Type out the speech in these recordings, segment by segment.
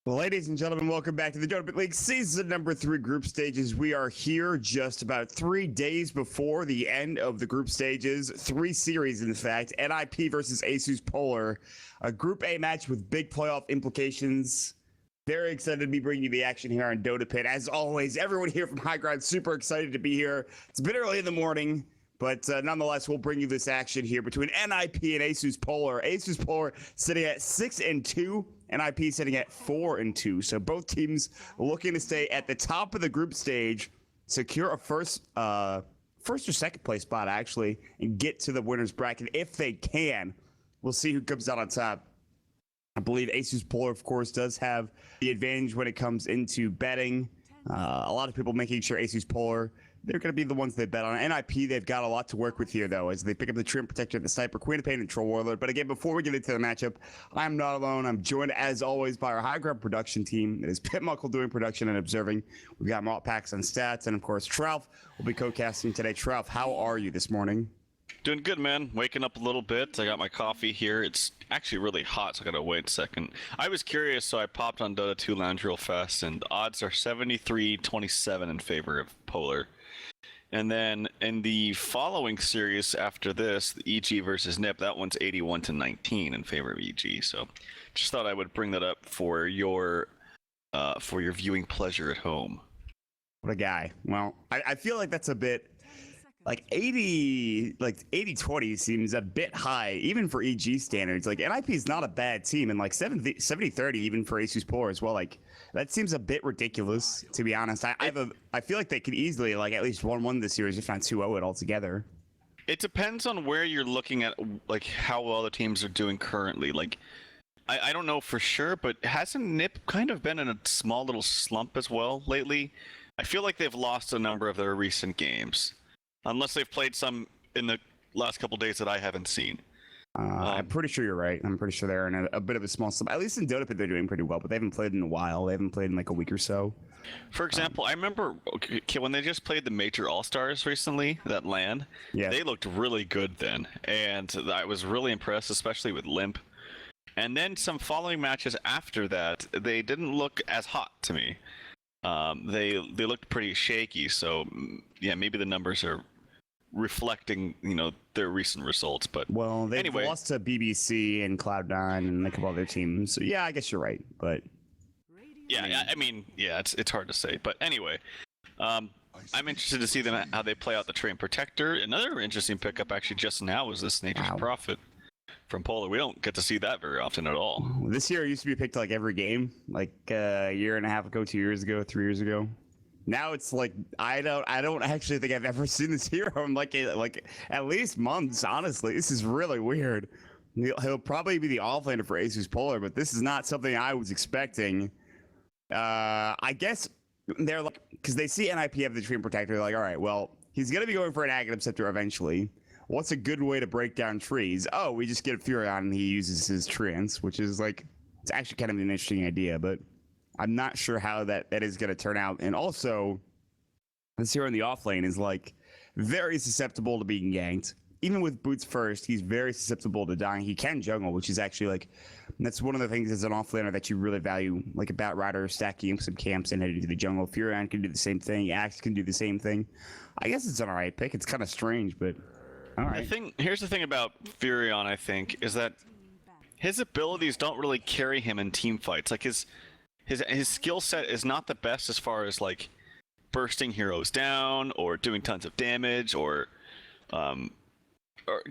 Ladies and gentlemen, welcome back to the Dota League Season number 3 group stages. We are here just about 3 days before the end of the group stages. 3 series, in fact. NiP versus ASUS Polar. A Group A match with big playoff implications. Very excited to be bringing you the action here on Dota Pit. As always, everyone here from High Ground, super excited to be here. It's a bit early in the morning, but nonetheless, we'll bring you this action here between NiP and ASUS Polar. ASUS Polar sitting at 6-2. NiP sitting at 4-2. So both teams looking to stay at the top of the group stage, secure a first or second place spot actually, and get to the winners bracket if they can. We'll see who comes out on top. I believe ASUS Polar, of course, does have the advantage when it comes into betting. A lot of people making sure ASUS Polar, they're going to be the ones they bet on. NiP, they've got a lot to work with here, though, as they pick up the Treant Protector, the Sniper, Queen of Pain, and Troll Warlord. But again, before we get into the matchup, I'm not alone. I'm joined, as always, by our High Ground production team. It is Pitmuckle doing production and observing. We've got Malt Packs on stats, and of course, Trouf will be co-casting today. Trouf, how are you this morning? Doing good, man. Waking up a little bit. I got my coffee here. It's actually really hot, so I gotta wait a second. I was curious, so I popped on Dota 2 Lounge real fast, and the odds are 73-27 in favor of Polar. And then in the following series after this, the EG versus NiP, that one's 81-19 in favor of EG. So just thought I would bring that up for your viewing pleasure at home. What a guy. Well, I feel like that's a bit... Like 80-20 seems a bit high, even for EG standards. Like NiP is not a bad team, and like 70-30 even for ASUS Polar as well. Like that seems a bit ridiculous, to be honest. I feel like they could easily like at least 1-1 this series, if not 2-0 it altogether. It depends on where you're looking at, like how well the teams are doing currently. Like I don't know for sure, but hasn't NiP kind of been in a small little slump as well lately? I feel like they've lost a number of their recent games. Unless they've played some in the last couple days that I haven't seen. I'm pretty sure you're right. I'm pretty sure they're in a bit of a small slump. At least in Dota Pit, they're doing pretty well, but they haven't played in a while. They haven't played in like a week or so. For example, I remember when they just played the Major All-Stars recently, that LAN, they looked really good then. And I was really impressed, especially with Limp. And then some following matches after that, they didn't look as hot to me. They looked pretty shaky, so yeah, maybe the numbers are reflecting, their recent results, but well, they've anyway. Lost to BBC and Cloud9 and a couple other teams. So yeah, I guess you're right, but yeah, I mean, it's hard to say, but anyway, I'm interested to see them how they play out the Treant Protector. Another interesting pickup actually just now is this Nature's Prophet from Polar. We don't get to see that very often at all. This hero used to be picked like every game, like a year and a half ago, 2 years ago, 3 years ago. Now it's like I don't actually think I've ever seen this hero in like at least months. Honestly, this is really weird. He'll probably be the offlaner for ASUS Polar, but this is not something I was expecting. I guess they're like, because they see NiP have the Treant Protector, they're like, all right, well, he's gonna be going for an Aghanim Scepter eventually. What's a good way to break down trees? Oh, we just get a Furion and he uses his Treants, which is like, it's actually kind of an interesting idea, but I'm not sure how that is going to turn out. And also, this hero in the off lane is like very susceptible to being ganked. Even with boots first, he's very susceptible to dying. He can jungle, which is actually like, that's one of the things as an off laner that you really value. Like a Bat Rider stacking up some camps and heading to the jungle. Furion can do the same thing. Axe can do the same thing. I guess it's an alright pick. It's kind of strange, but alright. Here's the thing about Furion, I think, is that his abilities don't really carry him in team fights. Like his skill set is not the best as far as like bursting heroes down or doing tons of damage or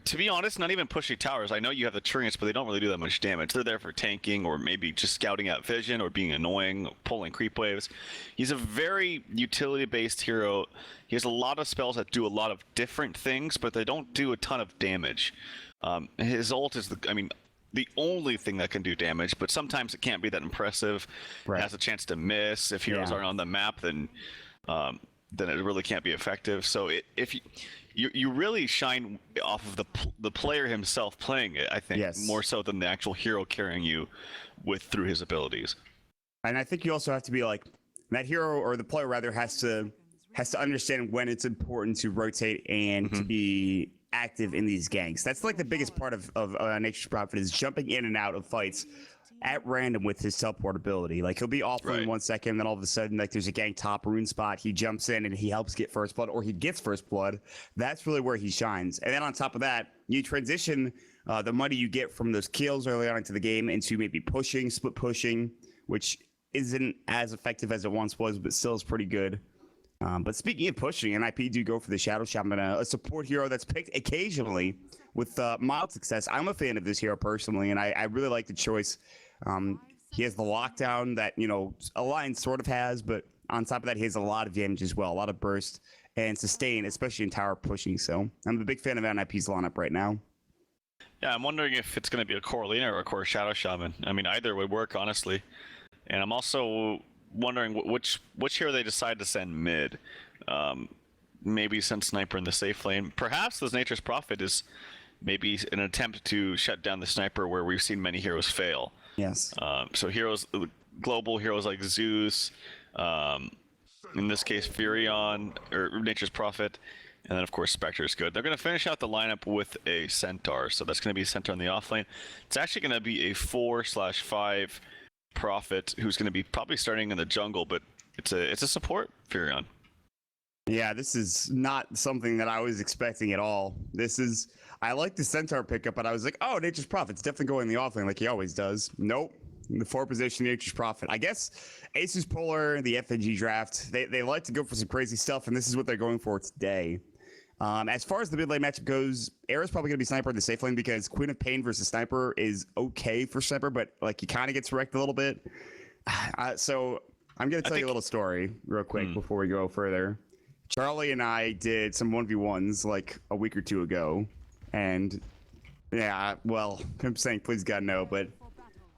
to be honest, not even pushing towers. I know you have the Treants, but they don't really do that much damage. They're there for tanking or maybe just scouting out vision or being annoying, pulling creep waves. He's a very utility-based hero. He has a lot of spells that do a lot of different things, but they don't do a ton of damage. His ult is the only thing that can do damage, but sometimes it can't be that impressive. Right. It has a chance to miss. If heroes aren't on the map, then it really can't be effective. So if you really shine off of the player himself playing it, I think, more so than the actual hero carrying you through his abilities. And I think you also have to be like, that hero, or the player rather, has to understand when it's important to rotate and to be active in these ganks. That's like the biggest part of Nature's Prophet, is jumping in and out of fights at random with his teleport ability. Like he'll be offline Right. 1 second, then all of a sudden, like there's a gang top rune spot. He jumps in and he helps get first blood, or he gets first blood. That's really where he shines. And then on top of that, you transition the money you get from those kills early on into the game into maybe pushing, split pushing, which isn't as effective as it once was, but still is pretty good. But speaking of pushing, NiP do go for the Shadow Shaman, a support hero that's picked occasionally with mild success. I'm a fan of this hero personally, and I really like the choice. He has the lockdown that, you know, Alliance sort of has, but on top of that, he has a lot of damage as well, a lot of burst and sustain, especially in tower pushing. So I'm a big fan of NiP's lineup right now. Yeah, I'm wondering if it's going to be a core Lina or a core Shadow Shaman. I mean, either would work, honestly. And I'm also wondering which hero they decide to send mid. Maybe send Sniper in the safe lane. Perhaps this Nature's Prophet is maybe an attempt to shut down the Sniper where we've seen many heroes fail. Yes. So heroes, global heroes like Zeus, in this case Furion, or Nature's Prophet, and then of course Spectre is good. They're going to finish out the lineup with a Centaur, so that's going to be a Centaur in the offlane. It's actually going to be a 4/5 Prophet who's going to be probably starting in the jungle, but it's a support Furion. Yeah, this is not something that I was expecting at all. I like the Centaur pickup, but I was like, oh, Nature's Prophet's definitely going in the offlane like he always does. Nope. In the 4 position, Nature's Prophet. I guess ASUS Polar, the FNG draft, they like to go for some crazy stuff, and this is what they're going for today. As far as the mid lane matchup goes, Era's probably going to be Sniper in the safe lane because Queen of Pain versus Sniper is okay for Sniper, but like he kind of gets wrecked a little bit. So I'm going to tell you a little story real quick before we go further. Charlie and I did some 1v1s like a week or two ago, and yeah, well, I'm saying please God no, but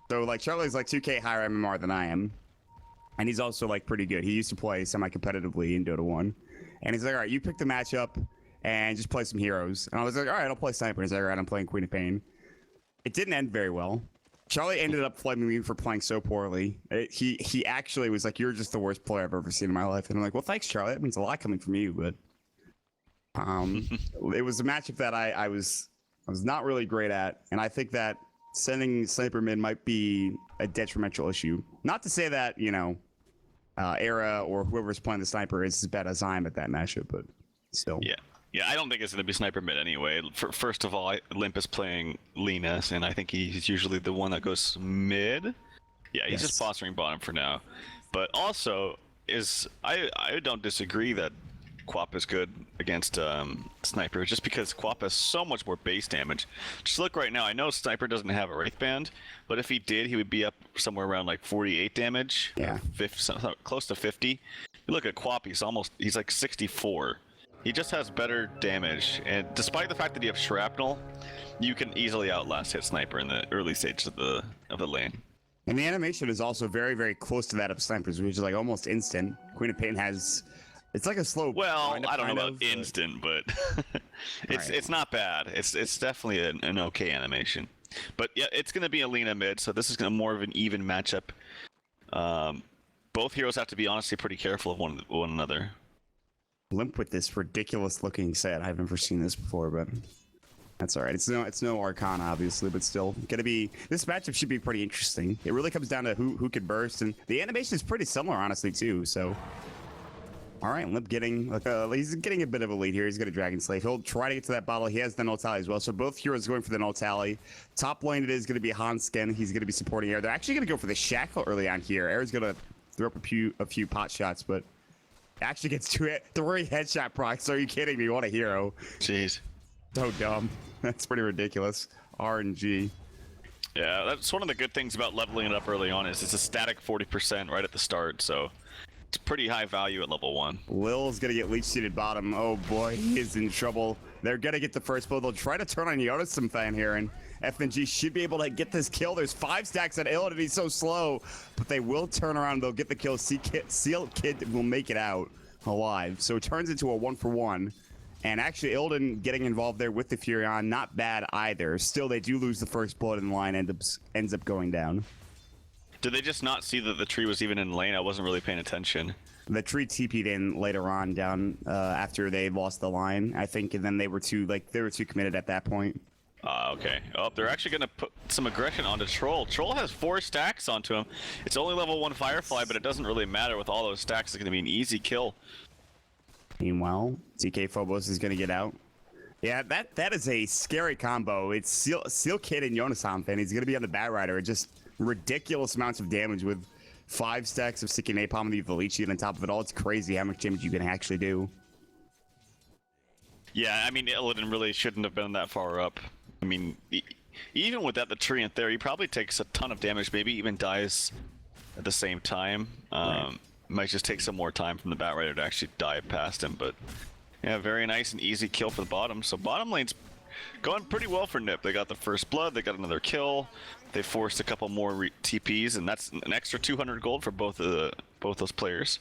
so like Charlie's like 2K higher MMR than I am, and he's also like pretty good. He used to play semi-competitively in Dota 1, and he's like, all right, you pick the matchup and just play some heroes. And I was like, all right, I'll play Sniper. He's like, all right, I'm playing Queen of Pain. It didn't end very well. Charlie ended up flaming me for playing so poorly. He actually was like, you're just the worst player I've ever seen in my life. And I'm like, well, thanks, Charlie. That means a lot coming from you. But it was a matchup that I was not really great at. And I think that sending Sniper mid might be a detrimental issue. Not to say that, you know, Era or whoever's playing the Sniper is as bad as I am at that matchup, but still. Yeah, I don't think it's going to be Sniper mid anyway. First of all, Limp is playing Lina, and I think he's usually the one that goes mid. Yeah, he's just sponsoring bottom for now. But also, I don't disagree that Quap is good against Sniper, just because Quap has so much more base damage. Just look right now, I know Sniper doesn't have a Wraith Band, but if he did, he would be up somewhere around like 48 damage. Yeah. Close to 50. You look at Quap, he's like 64. He just has better damage, and despite the fact that you have Shrapnel, you can easily outlast hit Sniper in the early stages of the lane. And the animation is also very, very close to that of Sniper's, which is like almost instant. Queen of Pain has, it's like a slow. Well, I don't know about instant, but it's not bad. It's definitely an okay animation. But yeah, it's going to be a Lina mid, so this is going to more of an even matchup. Both heroes have to be honestly pretty careful of one another. Limp with this ridiculous looking set. I've never seen this before, but that's all right. It's no Arcana, obviously, but still gonna be. This matchup should be pretty interesting. It really comes down to who can burst, and the animation is pretty similar, honestly, too. So, all right, Limp getting he's getting a bit of a lead here. He's got a Dragon Slave. He'll try to get to that bottle. He has the null tally as well. So both heroes going for the null tally. Top lane it is going to be Hansken. He's going to be supporting Air. They're actually going to go for the Shackle early on here. Air's going to throw up a few pot shots, but actually gets 3 headshot procs. Are you kidding me? What a hero. Jeez. So dumb. That's pretty ridiculous. RNG. Yeah, that's one of the good things about leveling it up early on is it's a static 40% right at the start, so it's pretty high value at level 1. Lil's gonna get leech seated bottom. Oh boy, he is in trouble. They're gonna get the first blow. They'll try to turn on Yoda some fan here, and FNG should be able to get this kill. There's 5 stacks at Illidan. He's so slow, but they will turn around. They'll get the kill. Seal Kid will make it out alive. So it turns into a 1-for-1. And actually, Illidan getting involved there with the Furion, not bad either. Still, they do lose the first blood, and the line ends up going down. Did they just not see that the tree was even in lane? I wasn't really paying attention. The tree TP'd in later on down after they lost the line, I think, and then they were too committed at that point. Okay. Oh, they're actually going to put some aggression onto Troll. Troll has 4 stacks onto him. It's only level 1 Firefly, but it doesn't really matter. With all those stacks, it's going to be an easy kill. Meanwhile, DK Phobos is going to get out. Yeah, that is a scary combo. It's Seal Kid and Yonasan, and he's going to be on the Batrider. Just ridiculous amounts of damage with 5 stacks of Sticky Napalm and the Valichi, and on top of it all, it's crazy how much damage you can actually do. Yeah, I mean, Illidan really shouldn't have been that far up. I mean, even without the Treant there, he probably takes a ton of damage, maybe even dies at the same time. Right. Might just take some more time from the Batrider to actually dive past him, but yeah, very nice and easy kill for the bottom. So bottom lane's going pretty well for NiP. They got the first blood, they got another kill, they forced a couple more TPs, and that's an extra 200 gold for both those players.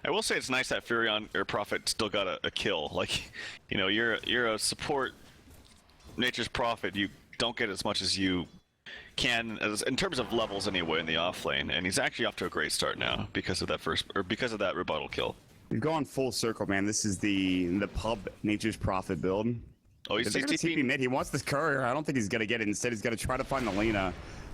I will say it's nice that Furion or Prophet still got a kill. Like, you know, you're a support Nature's Prophet. You don't get as much as you can in terms of levels anyway in the off lane, and he's actually off to a great start now because of that rebuttal kill. We've gone full circle, man. This is the pub Nature's Prophet build. Oh, he's TP mid. He wants this courier. I don't think he's gonna get it. Instead, he's gonna try to find the Lena.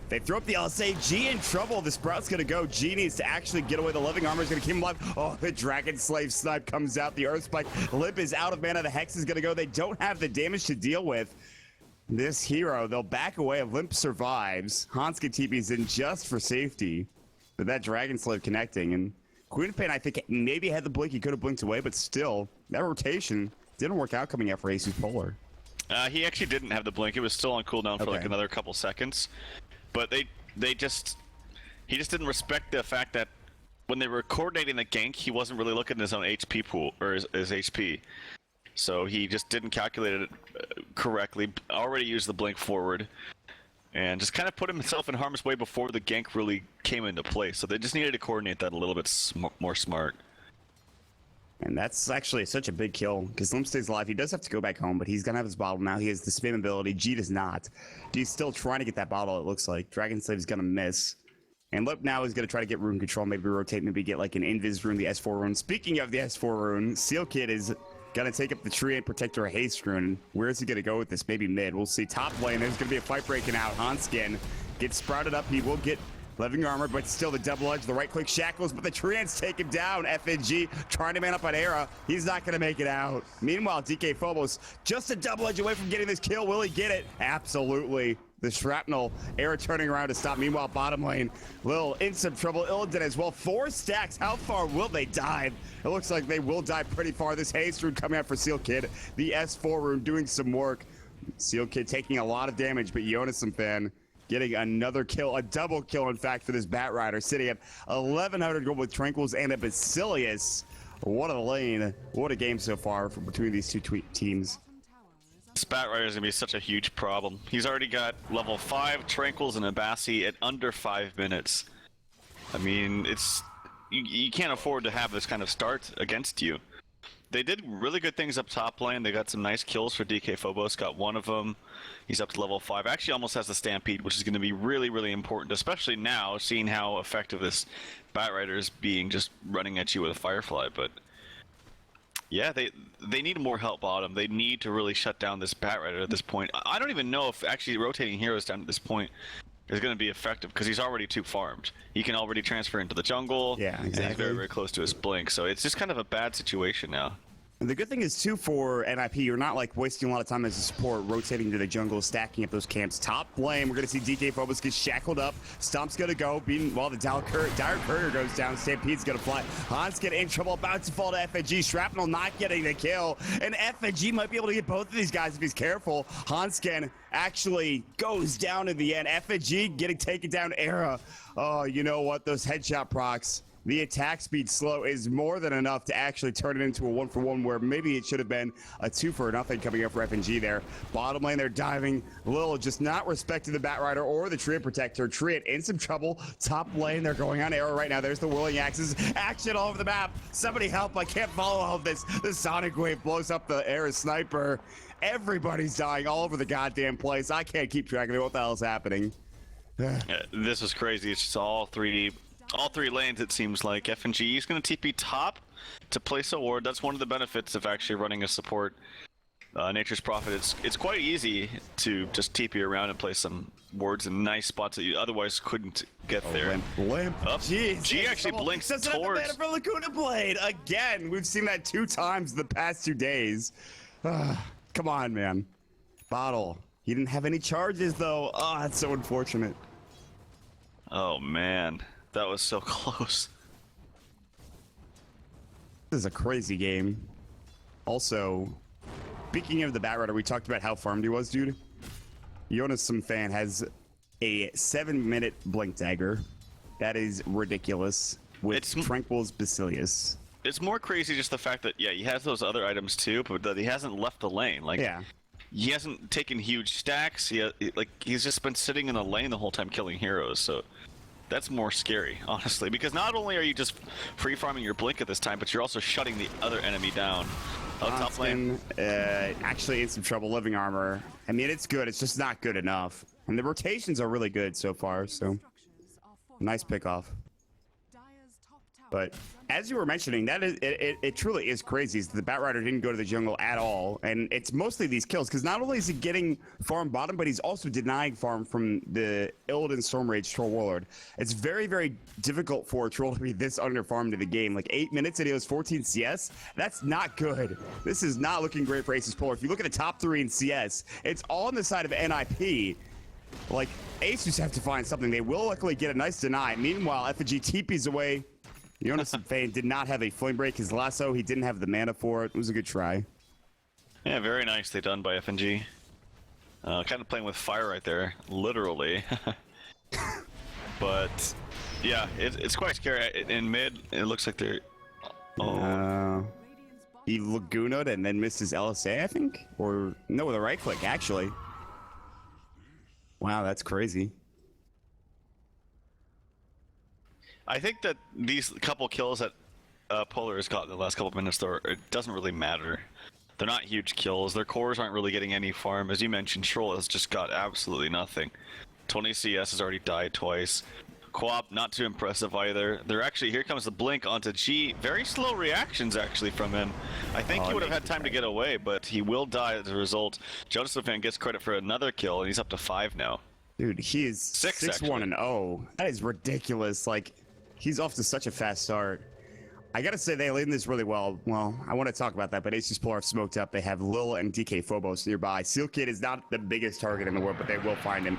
They throw up the LSA. G in trouble. The Sprout's gonna go. G needs to actually get away. The Living Armor is gonna keep him alive. Oh, the Dragon Slave snipe comes out. The Earth Spike. Lip is out of mana. The Hex is gonna go. They don't have the damage to deal with this hero. They'll back away. Limp survives. Hanska TP's in just for safety. But that Dragon Slave connecting. And Queen of Pain, I think, maybe had the blink. He could have blinked away, but still, that rotation didn't work out coming out for ASUS Polar. He actually didn't have the blink. It was still on cooldown for like another couple seconds. But he just didn't respect the fact that when they were coordinating the gank, he wasn't really looking at his own HP pool, or his HP. So he just didn't calculate it correctly, already used the blink forward, and just kind of put himself in harm's way before the gank really came into play. So they just needed to coordinate that a little bit more smart. And that's actually such a big kill, because Limp stays alive. He does have to go back home, but he's going to have his bottle now. He has the spam ability. G does not. G's still trying to get that bottle, it looks like. Dragon Slave is going to miss. And Lip now is going to try to get rune control, maybe rotate, maybe get like an Invis rune, the S4 rune. Speaking of the S4 rune, Seal Kid is going to take up the tree and Protector Haste rune. Where is he going to go with this? Maybe mid. We'll see. Top lane, there's going to be a fight breaking out. Hanskin gets sprouted up. He will get Living Armor, but still the double edge, the right click shackles, but the Treants take him down. FNG trying to man up on Era. He's not going to make it out. Meanwhile, DK Phobos just a double edge away from getting this kill. Will he get it? Absolutely. The shrapnel, Era turning around to stop. Meanwhile, bottom lane, Lil in some trouble. Illidan as well. 4 stacks. How far will they dive? It looks like they will dive pretty far. This haste rune coming out for Seal Kid. The S4 rune doing some work. Seal Kid taking a lot of damage, but Jonas fan getting another kill, a double kill, in fact, for this Batrider, sitting at 1,100 gold with Tranquils and a Basilius. What a lane. What a game so far between these two teams. This Batrider is going to be such a huge problem. He's already got level 5 Tranquils and a Bassi at under 5 minutes. I mean, you can't afford to have this kind of start against you. They did really good things up top lane. They got some nice kills for DK Phobos. Got one of them. He's up to level 5. Actually almost has the Stampede, which is going to be really, really important, especially now, seeing how effective this Batrider is being, just running at you with a Firefly. But yeah, they need more help bottom. They need to really shut down this Batrider at this point. I don't even know if actually rotating heroes down at this point is going to be effective, because he's already too farmed. He can already transfer into the jungle. Yeah, exactly. And he's very, very close to his blink. So it's just kind of a bad situation now. And the good thing is, too, for NiP, you're not like wasting a lot of time as a support, rotating to the jungle, stacking up those camps. Top lane, we're going to see DK Phobos get shackled up. Stomp's going to go, while the Dire Courier goes down. Stampede's going to fly. Hans get in trouble, about to fall to FNG. Shrapnel not getting the kill. And FNG might be able to get both of these guys if he's careful. Hanskin actually goes down in the end. FNG getting taken down. Era. Oh, you know what? Those headshot procs. The attack speed slow is more than enough to actually turn it into a 1-for-1, where maybe it should have been a 2-for-0 coming up for FNG there. Bottom lane, they're diving. Lil just not respecting the Batrider or the Treant Protector. Treant in some trouble. Top lane, they're going on Arrow right now. There's the whirling axes. Action all over the map. Somebody help. I can't follow all of this. The Sonic Wave blows up the Arrow Sniper. Everybody's dying all over the goddamn place. I can't keep track of it. What the hell is happening? Yeah, this is crazy. It's just all three lanes, it seems like. FNG is going to TP top to place a ward. That's one of the benefits of actually running a support Nature's Prophet, it's quite easy to just TP around and place some wards in nice spots that you otherwise couldn't get there. Limp. Oh, Jeez. G actually blinks doesn't have the towards. mana for Laguna Blade again. We've seen that 2 times the past 2 days. Come on, man. Bottle. He didn't have any charges though. Oh, that's so unfortunate. Oh man, that was so close. This is a crazy game. Also, speaking of the Batrider, we talked about how farmed he was, dude. Jonas, some fan, has a 7-minute blink dagger. That is ridiculous. With Tranquil's Basilius. It's more crazy just the fact that, yeah, he has those other items too, but that he hasn't left the lane. Like, yeah. He hasn't taken huge stacks. He's just been sitting in the lane the whole time killing heroes. So that's more scary, honestly, because not only are you just free farming your blink at this time, but you're also shutting the other enemy down. Top lane. Actually in some trouble. Living armor. I mean, it's good. It's just not good enough. And the rotations are really good so far. So nice pick off. But as you were mentioning, that is it truly is crazy. The Batrider didn't go to the jungle at all, and it's mostly these kills because not only is he getting farm bottom, but he's also denying farm from the Illidan Stormrage Troll Warlord. It's very, very difficult for a troll to be this under-farmed in the game. Like 8 minutes and he was 14 CS. That's not good. This is not looking great for ASUS Polar. If you look at the top 3 in CS, it's all on the side of NiP. Like, ASUS have to find something. They will luckily get a nice deny. Meanwhile, FG TP's away. Jonas Fane did not have a flame break. His lasso, he didn't have the mana for it. It was a good try. Yeah, very nicely done by FNG. Kind of playing with fire right there, literally. But yeah, it's quite scary. In mid, it looks like they're. Oh. He Laguna'd and then missed his LSA, I think, or no, with a right click actually. Wow, that's crazy. I think that these couple kills that Polar has got in the last couple of minutes, though, it doesn't really matter. They're not huge kills. Their cores aren't really getting any farm. As you mentioned, Troll has just got absolutely nothing. 20 CS has already died twice. Quab, not too impressive either. They're actually, here comes the blink onto G. Very slow reactions, actually, from him. I think he would have had time to get away, but he will die as a result. Joseph gets credit for another kill, and he's up to 5 now. Dude, he is 6-1-0. That is ridiculous. Like, he's off to such a fast start. I gotta say, they laid this really well. Well, I want to talk about that, but ASUS Polar have smoked up. They have Lil and DK Phobos nearby. Seal Kid is not the biggest target in the world, but they will find him.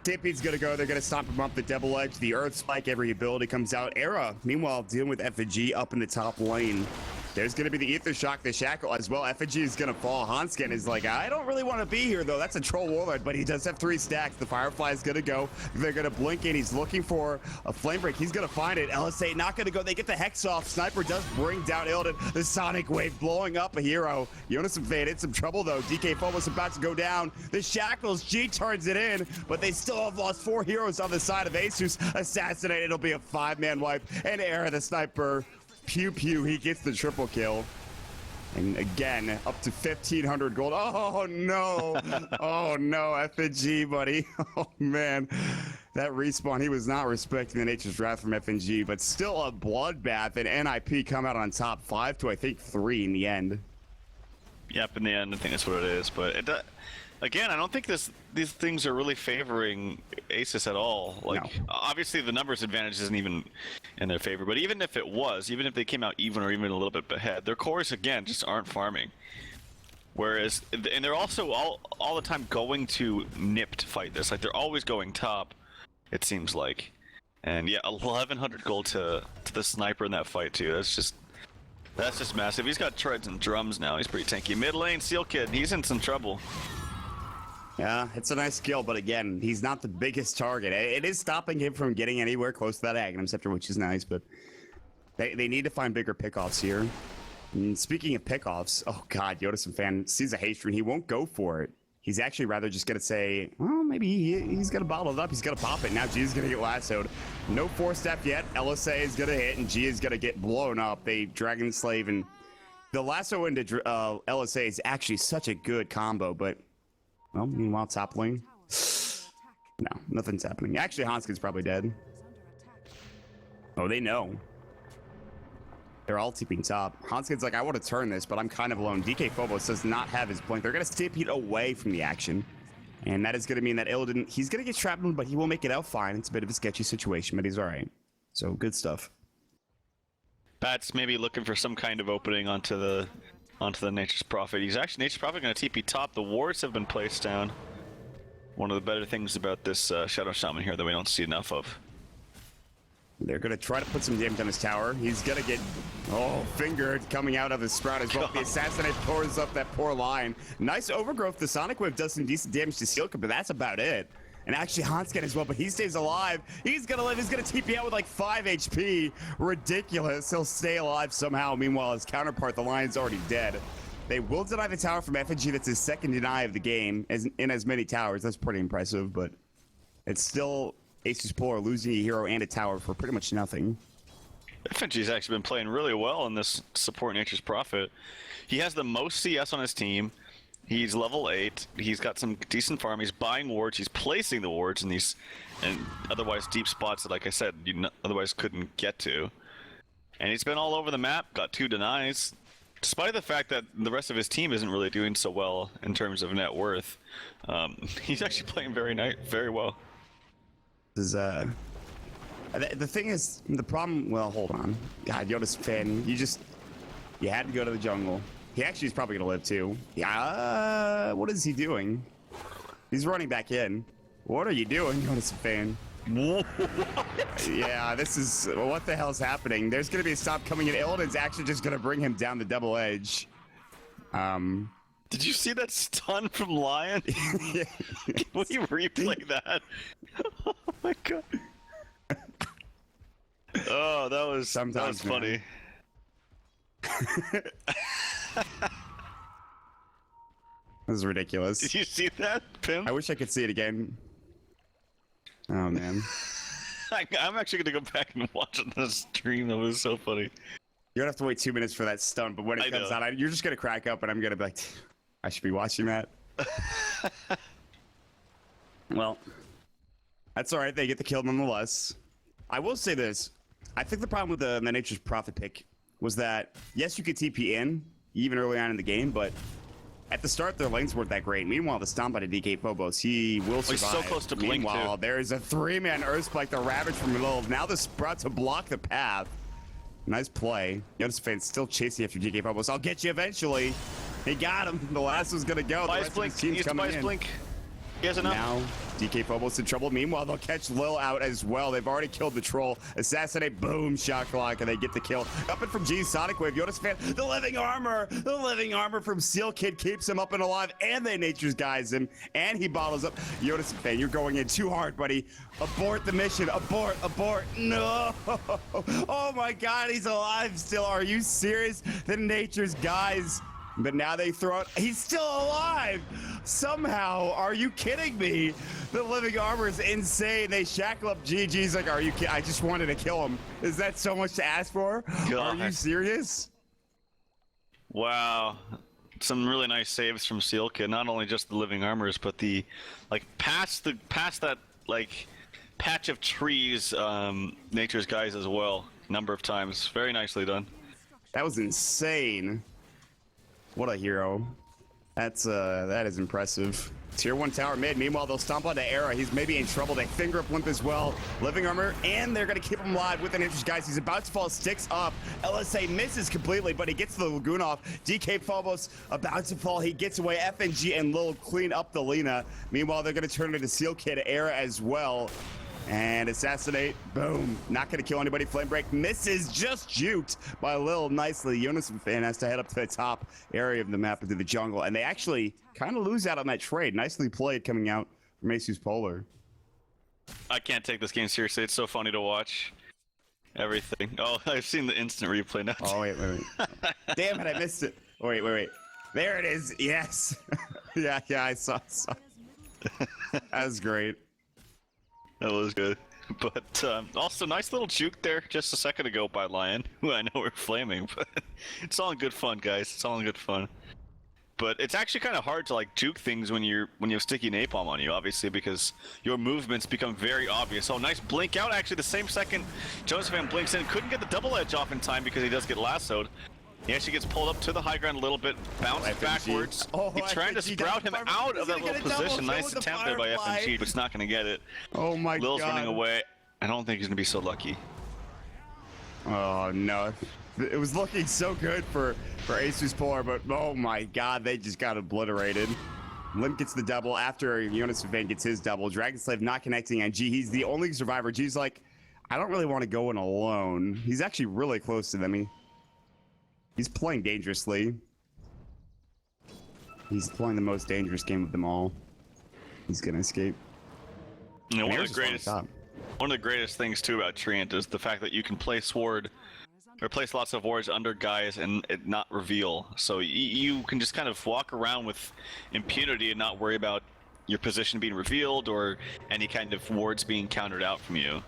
Stamped's gonna go. They're gonna stomp him up the Devil Edge. The Earth Spike, every ability comes out. Era, meanwhile, dealing with FG up in the top lane. There's going to be the Ether Shock, the Shackle as well. FNG is going to fall. Hanskin is like, I don't really want to be here, though. That's a Troll Warlord, but he does have 3 stacks. The Firefly is going to go. They're going to blink in. He's looking for a Flame Break. He's going to find it. LSA not going to go. They get the Hex off. Sniper does bring down Illidan. The Sonic Wave blowing up a hero. Jonas and Fade in some trouble, though. DK Phobos about to go down. The Shackles, G turns it in, but they still have lost 4 heroes on the side of ASUS. Assassinated. It'll be a 5-man wipe. And Era, the Sniper, pew pew, he gets the triple kill. And again, up to 1,500 gold. Oh no! Oh no, FNG, buddy. Oh man, that respawn, he was not respecting the Nature's Wrath from FNG, but still a bloodbath. And NiP come out on top 5 to I think 3 in the end. Yep, in the end, I think that's what it is. But again, I don't think these things are really favoring ASUS at all. Like, no. Obviously, the numbers advantage isn't even in their favor. But even if it was, even if they came out even or even a little bit ahead, their cores again just aren't farming. Whereas, and they're also all the time going to NiP to fight this. Like, they're always going top. It seems like, and yeah, 1,100 gold to the sniper in that fight too. That's just massive. He's got treads and drums now. He's pretty tanky. Mid lane, Seal Kid. He's in some trouble. Yeah, it's a nice skill, but again, he's not the biggest target. It is stopping him from getting anywhere close to that Aghanim Scepter, which is nice, but they need to find bigger pickoffs here. And speaking of pickoffs, oh god, Yodison fan sees a haste rune. He won't go for it. He's actually rather just going to say, well, maybe he's going to bottle it up. He's going to pop it. Now G is going to get lassoed. No 4-step yet. LSA is going to hit, and G is going to get blown up. They Dragon Slave, and the lasso into LSA is actually such a good combo, but well, meanwhile, top lane. No, nothing's happening. Actually, Hanskin's probably dead. Oh, they know. They're all TPing top. Hanskin's like, I want to turn this, but I'm kind of alone. DK Phobos does not have his blink. They're going to stampede away from the action. And that is going to mean that Illidan, he's going to get trapped, but he will make it out fine. It's a bit of a sketchy situation, but he's all right. So, good stuff. Pat's maybe looking for some kind of opening onto the Nature's Prophet. He's actually Nature's Prophet going to TP top. The wards have been placed down. One of the better things about this Shadow Shaman here that we don't see enough of. They're going to try to put some damage on his tower. He's going to get, fingered coming out of his sprout as well. The Assassinate pours up that poor line. Nice overgrowth. The Sonic Wave does some decent damage to Sealka, but that's about it. And actually Hanskin as well, but he stays alive. He's going to live. He's going to TP out with like 5 HP. Ridiculous. He'll stay alive somehow. Meanwhile, his counterpart, the Lion's already dead. They will deny the tower from FNG. That's his second deny of the game in as many towers. That's pretty impressive, but it's still... ASUS Polar losing a hero and a tower for pretty much nothing. FNG's actually been playing really well in this support Nature's Prophet. He has the most CS on his team. He's level 8. He's got some decent farm. He's buying wards. He's placing the wards in these and otherwise deep spots that, like I said, you otherwise couldn't get to. And he's been all over the map. Got 2 denies, despite the fact that the rest of his team isn't really doing so well in terms of net worth. He's actually playing very well. Is the thing is, the problem, well, hold on. God, Yoda's fan, you had to go to the jungle. He actually is probably gonna live too. Yeah, what is he doing? He's running back in. What are you doing, Yoda's fan? Yeah, this is, what the hell's happening? There's gonna be a stop coming in. Illidan's actually just gonna bring him down the double edge. Did you see that stun from Lion? Can we replay that? Oh my god. Oh, that was funny. This is ridiculous. Did you see that, Pim? I wish I could see it again. Oh man. I'm actually gonna go back and watch the stream. That was so funny. You're gonna have to wait 2 minutes for that stun, but when it comes out, you're just gonna crack up, and I'm gonna be like, I should be watching that. Well, that's all right. They get the kill nonetheless. I will say this. I think the problem with the Nature's Prophet pick was that, yes, you could TP in, even early on in the game, but at the start, their lanes weren't that great. Meanwhile, the stomp out of DK Phobos, he will survive. He's so close to blink, Meanwhile, too. there is a 3-man Earthspike, the Ravage from below. Now the Sprout to block the path. Nice play. Yoda's fans still chasing after DK Phobos. I'll get you eventually. He got him. The last one's gonna go. The rest of his team's coming in. Blink. He has enough. Now, DK Phobos in trouble. Meanwhile, they'll catch Lil out as well. They've already killed the troll. Assassinate, boom, shot clock, and they get the kill. Up and from G's Sonic Wave. Yoda's fan, the living armor. The living armor from Seal Kid keeps him up and alive, and they Nature's Guys him, and he bottles up. Yoda's fan, you're going in too hard, buddy. Abort the mission. Abort, abort. No. Oh my God, he's alive still. Are you serious? The Nature's Guys. But now they throw it. He's still alive! Somehow. Are you kidding me? The living armor is insane. They shackle up GG's like, are you kidding? I just wanted to kill him. Is that so much to ask for? God. Are you serious? Wow. Some really nice saves from Sealka. Not only just the living armors, but the, like, past that, like, patch of trees, Nature's Guys as well. Number of times. Very nicely done. That was insane. What a hero. That is impressive. Tier 1 tower mid. Meanwhile, they'll stomp onto Era. He's maybe in trouble. They finger up Limp as well. Living armor, and they're going to keep him alive with an interest, guys. He's about to fall. Sticks up. LSA misses completely, but he gets the Lagoon off. DK Phobos about to fall. He gets away. FNG and Lil clean up the Lina. Meanwhile, they're going to turn into Seal Kid Era as well. And Assassinate, boom. Not going to kill anybody. Flame Break misses, just juked by Lil nicely. Unison fan has to head up to the top area of the map into the jungle. And they actually kind of lose out on that trade. Nicely played coming out from ASUS Polar. I can't take this game seriously. It's so funny to watch. Everything. Oh, I've seen the instant replay now. Oh, wait. Damn it, I missed it. Wait. There it is. Yes. yeah, I saw. That was great. That was good. But also, nice little juke there just a second ago by Lion, who I know we're flaming, but it's all in good fun, guys. It's all in good fun. but it's actually kind of hard to like juke things when you have sticky napalm on you, obviously, because your movements become very obvious. Oh, nice blink out. Actually, the same second Josephine blinks in, couldn't get the double edge off in time because he does get lassoed. He actually gets pulled up to the high ground a little bit, bounces backwards. He's trying to sprout him out of that little position. Nice attempt there by FNG, but it's not going to get it. Oh my god. Lil's running away. I don't think he's going to be so lucky. Oh no. It was looking so good for ASUS Polar, but oh my god, they just got obliterated. Limp gets the double after Jonas Van gets his double. Dragonslave not connecting on G. He's the only survivor. G's like, I don't really want to go in alone. He's actually really close to them. He's playing dangerously. He's playing the most dangerous game of them all. He's gonna escape. You know, one of the greatest things too about Treant is the fact that you can place ward, or place lots of wards under guys and it not reveal. So you can just kind of walk around with impunity and not worry about your position being revealed or any kind of wards being countered out from you.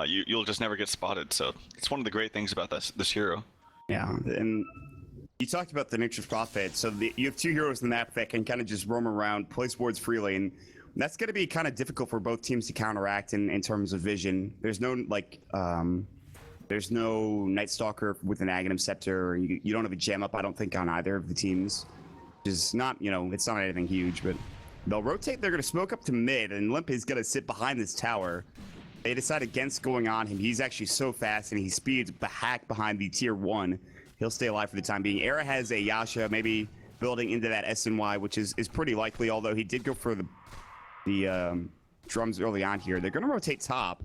You'll just never get spotted. So it's one of the great things about this hero. Yeah, and you talked about the Nature's Prophet. So you have two heroes in the map that can kind of just roam around, place wards freely, and that's going to be kind of difficult for both teams to counteract in terms of vision. There's no there's no Night Stalker with an Aghanim Scepter. You don't have a gem up, I don't think, on either of the teams. Which is not, it's not anything huge, but they'll rotate. They're going to smoke up to mid, and Limp is going to sit behind this tower. They decide against going on him. He's actually so fast, and he speeds the hack behind the tier 1. He'll stay alive for the time being. Era has a Yasha, maybe building into that SNY, which is pretty likely, although he did go for the drums early on here. They're going to rotate top,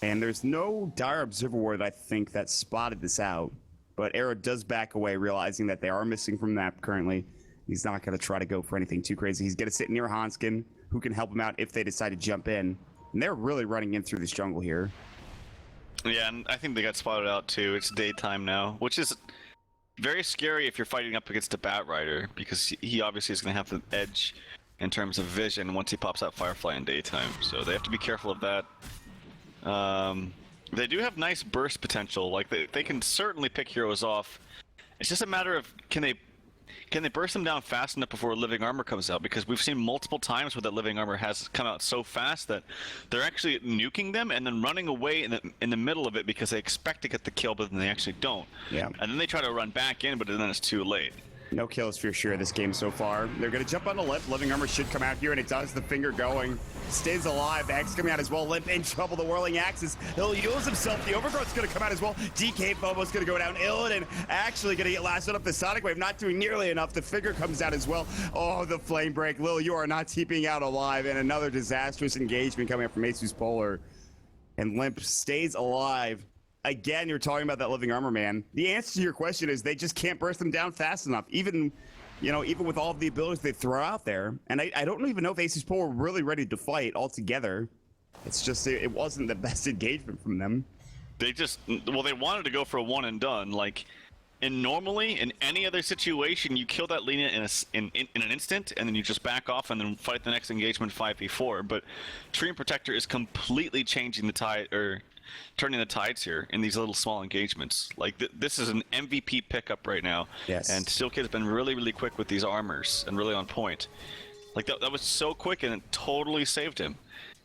and there's no Dire Observer Ward, I think, that spotted this out. But Era does back away, realizing that they are missing from the map currently. He's not going to try to go for anything too crazy. He's going to sit near Hanskin, who can help him out if they decide to jump in. And they're really running in through this jungle here. Yeah, and I think they got spotted out too. It's daytime now, which is very scary if you're fighting up against a Bat Rider, because he obviously is going to have the edge in terms of vision once he pops out Firefly in daytime. So they have to be careful of that. They do have nice burst potential. Like they can certainly pick heroes off. It's just a matter of can they burst them down fast enough before living armor comes out? Because we've seen multiple times where that living armor has come out so fast that they're actually nuking them and then running away in the middle of it because they expect to get the kill, but then they actually don't. Yeah. And then they try to run back in, but then it's too late. No kills for sure this game so far. They're going to jump on the Limp. Living armor should come out here, and it does. The finger going. Stays alive. The Axe coming out as well. Limp in trouble. The whirling axes. He'll use himself. The Overgrowth's going to come out as well. DK Fomo's going to go down. Illidan actually going to get lasted up the Sonic Wave. Not doing nearly enough. The finger comes out as well. Oh, the flame break. Lil, you are not keeping out alive. And another disastrous engagement coming up from ASUS Polar. And Limp stays alive. Again, you're talking about that living armor, man. The answer to your question is they just can't burst them down fast enough, even with all of the abilities they throw out there. And I don't even know if ASUS Polar were really ready to fight altogether. It's just it wasn't the best engagement from them. They wanted to go for a one and done. Like, normally in any other situation, you kill that Lina in an instant, and then you just back off and then fight the next engagement 5v4. But Treant Protector is completely changing the tide, or turning the tides here in these little small engagements. Like this is an MVP pickup right now. Yes. And Steelkid's been really, really quick with these armors and really on point. Like that was so quick, and it totally saved him.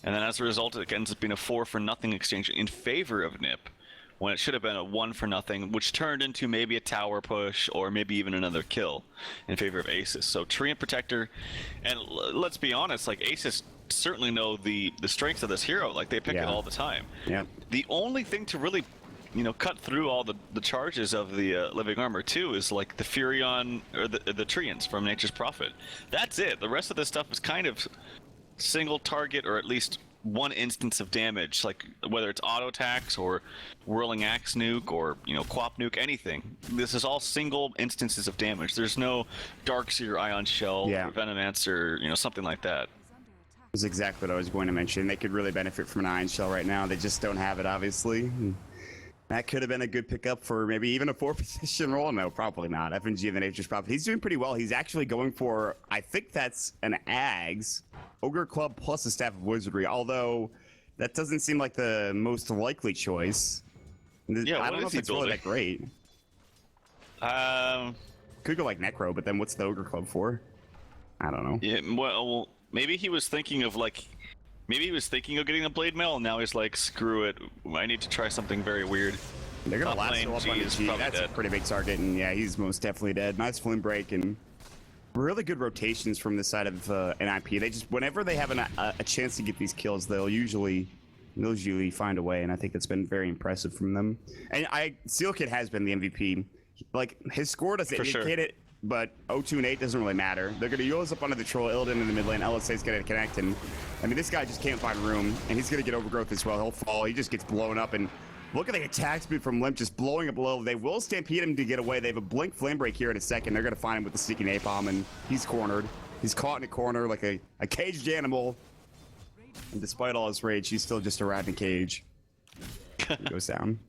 And then as a result, it ends up being a 4-for-0 exchange in favor of NiP, when it should have been a 1-for-0, which turned into maybe a tower push or maybe even another kill in favor of ASUS. So Treant Protector, and let's be honest, like ASUS certainly know the strengths of this hero. Like they pick it all the time. Yeah. The only thing to really, cut through all the charges of the living armor too is like the Furion or the Treants from Nature's Prophet. That's it. The rest of this stuff is kind of single target, or at least one instance of damage, like whether it's auto attacks or whirling axe nuke or quap nuke, anything. This is all single instances of damage. There's no Darkseer Ion Shell or Venomancer, something like that. That's exactly what I was going to mention. They could really benefit from an Ion Shell right now. They just don't have it, obviously. That could have been a good pickup for maybe even a 4-position role. No, probably not. FNG and the Nature's Prophet. He's doing pretty well. He's actually going for, I think that's an Ags, Ogre Club plus a Staff of Wizardry, although that doesn't seem like the most likely choice. Yeah, I don't know if it's really that great. Could go like Necro, but then what's the Ogre Club for? I don't know. Yeah, well, maybe he was thinking of like, maybe he was thinking of getting a Blade Mail, and now he's like, screw it, I need to try something very weird. They're gonna Top lasso lane, up G on the is G. probably That's a dead. pretty big target, and yeah, he's most definitely dead. Nice flim break and really good rotations from the side of NiP. They just, whenever they have a chance to get these kills, they'll usually find a way, and I think that's been very impressive from them. And Seal Kid has been the MVP. Like, his score doesn't indicate it, but 0-2 and 8 doesn't really matter. They're gonna use up onto the troll, Illidan in the mid lane, LSA's gonna connect, and I mean, this guy just can't find room, and he's gonna get overgrowth as well. He'll fall, he just gets blown up, and look at the attack speed from Limp just blowing up low. They will stampede him to get away. They have a blink flame break here in a second. They're gonna find him with the sneaky napalm, and he's cornered. He's caught in a corner like a caged animal. And despite all his rage, he's still just a rat in a cage. He goes down.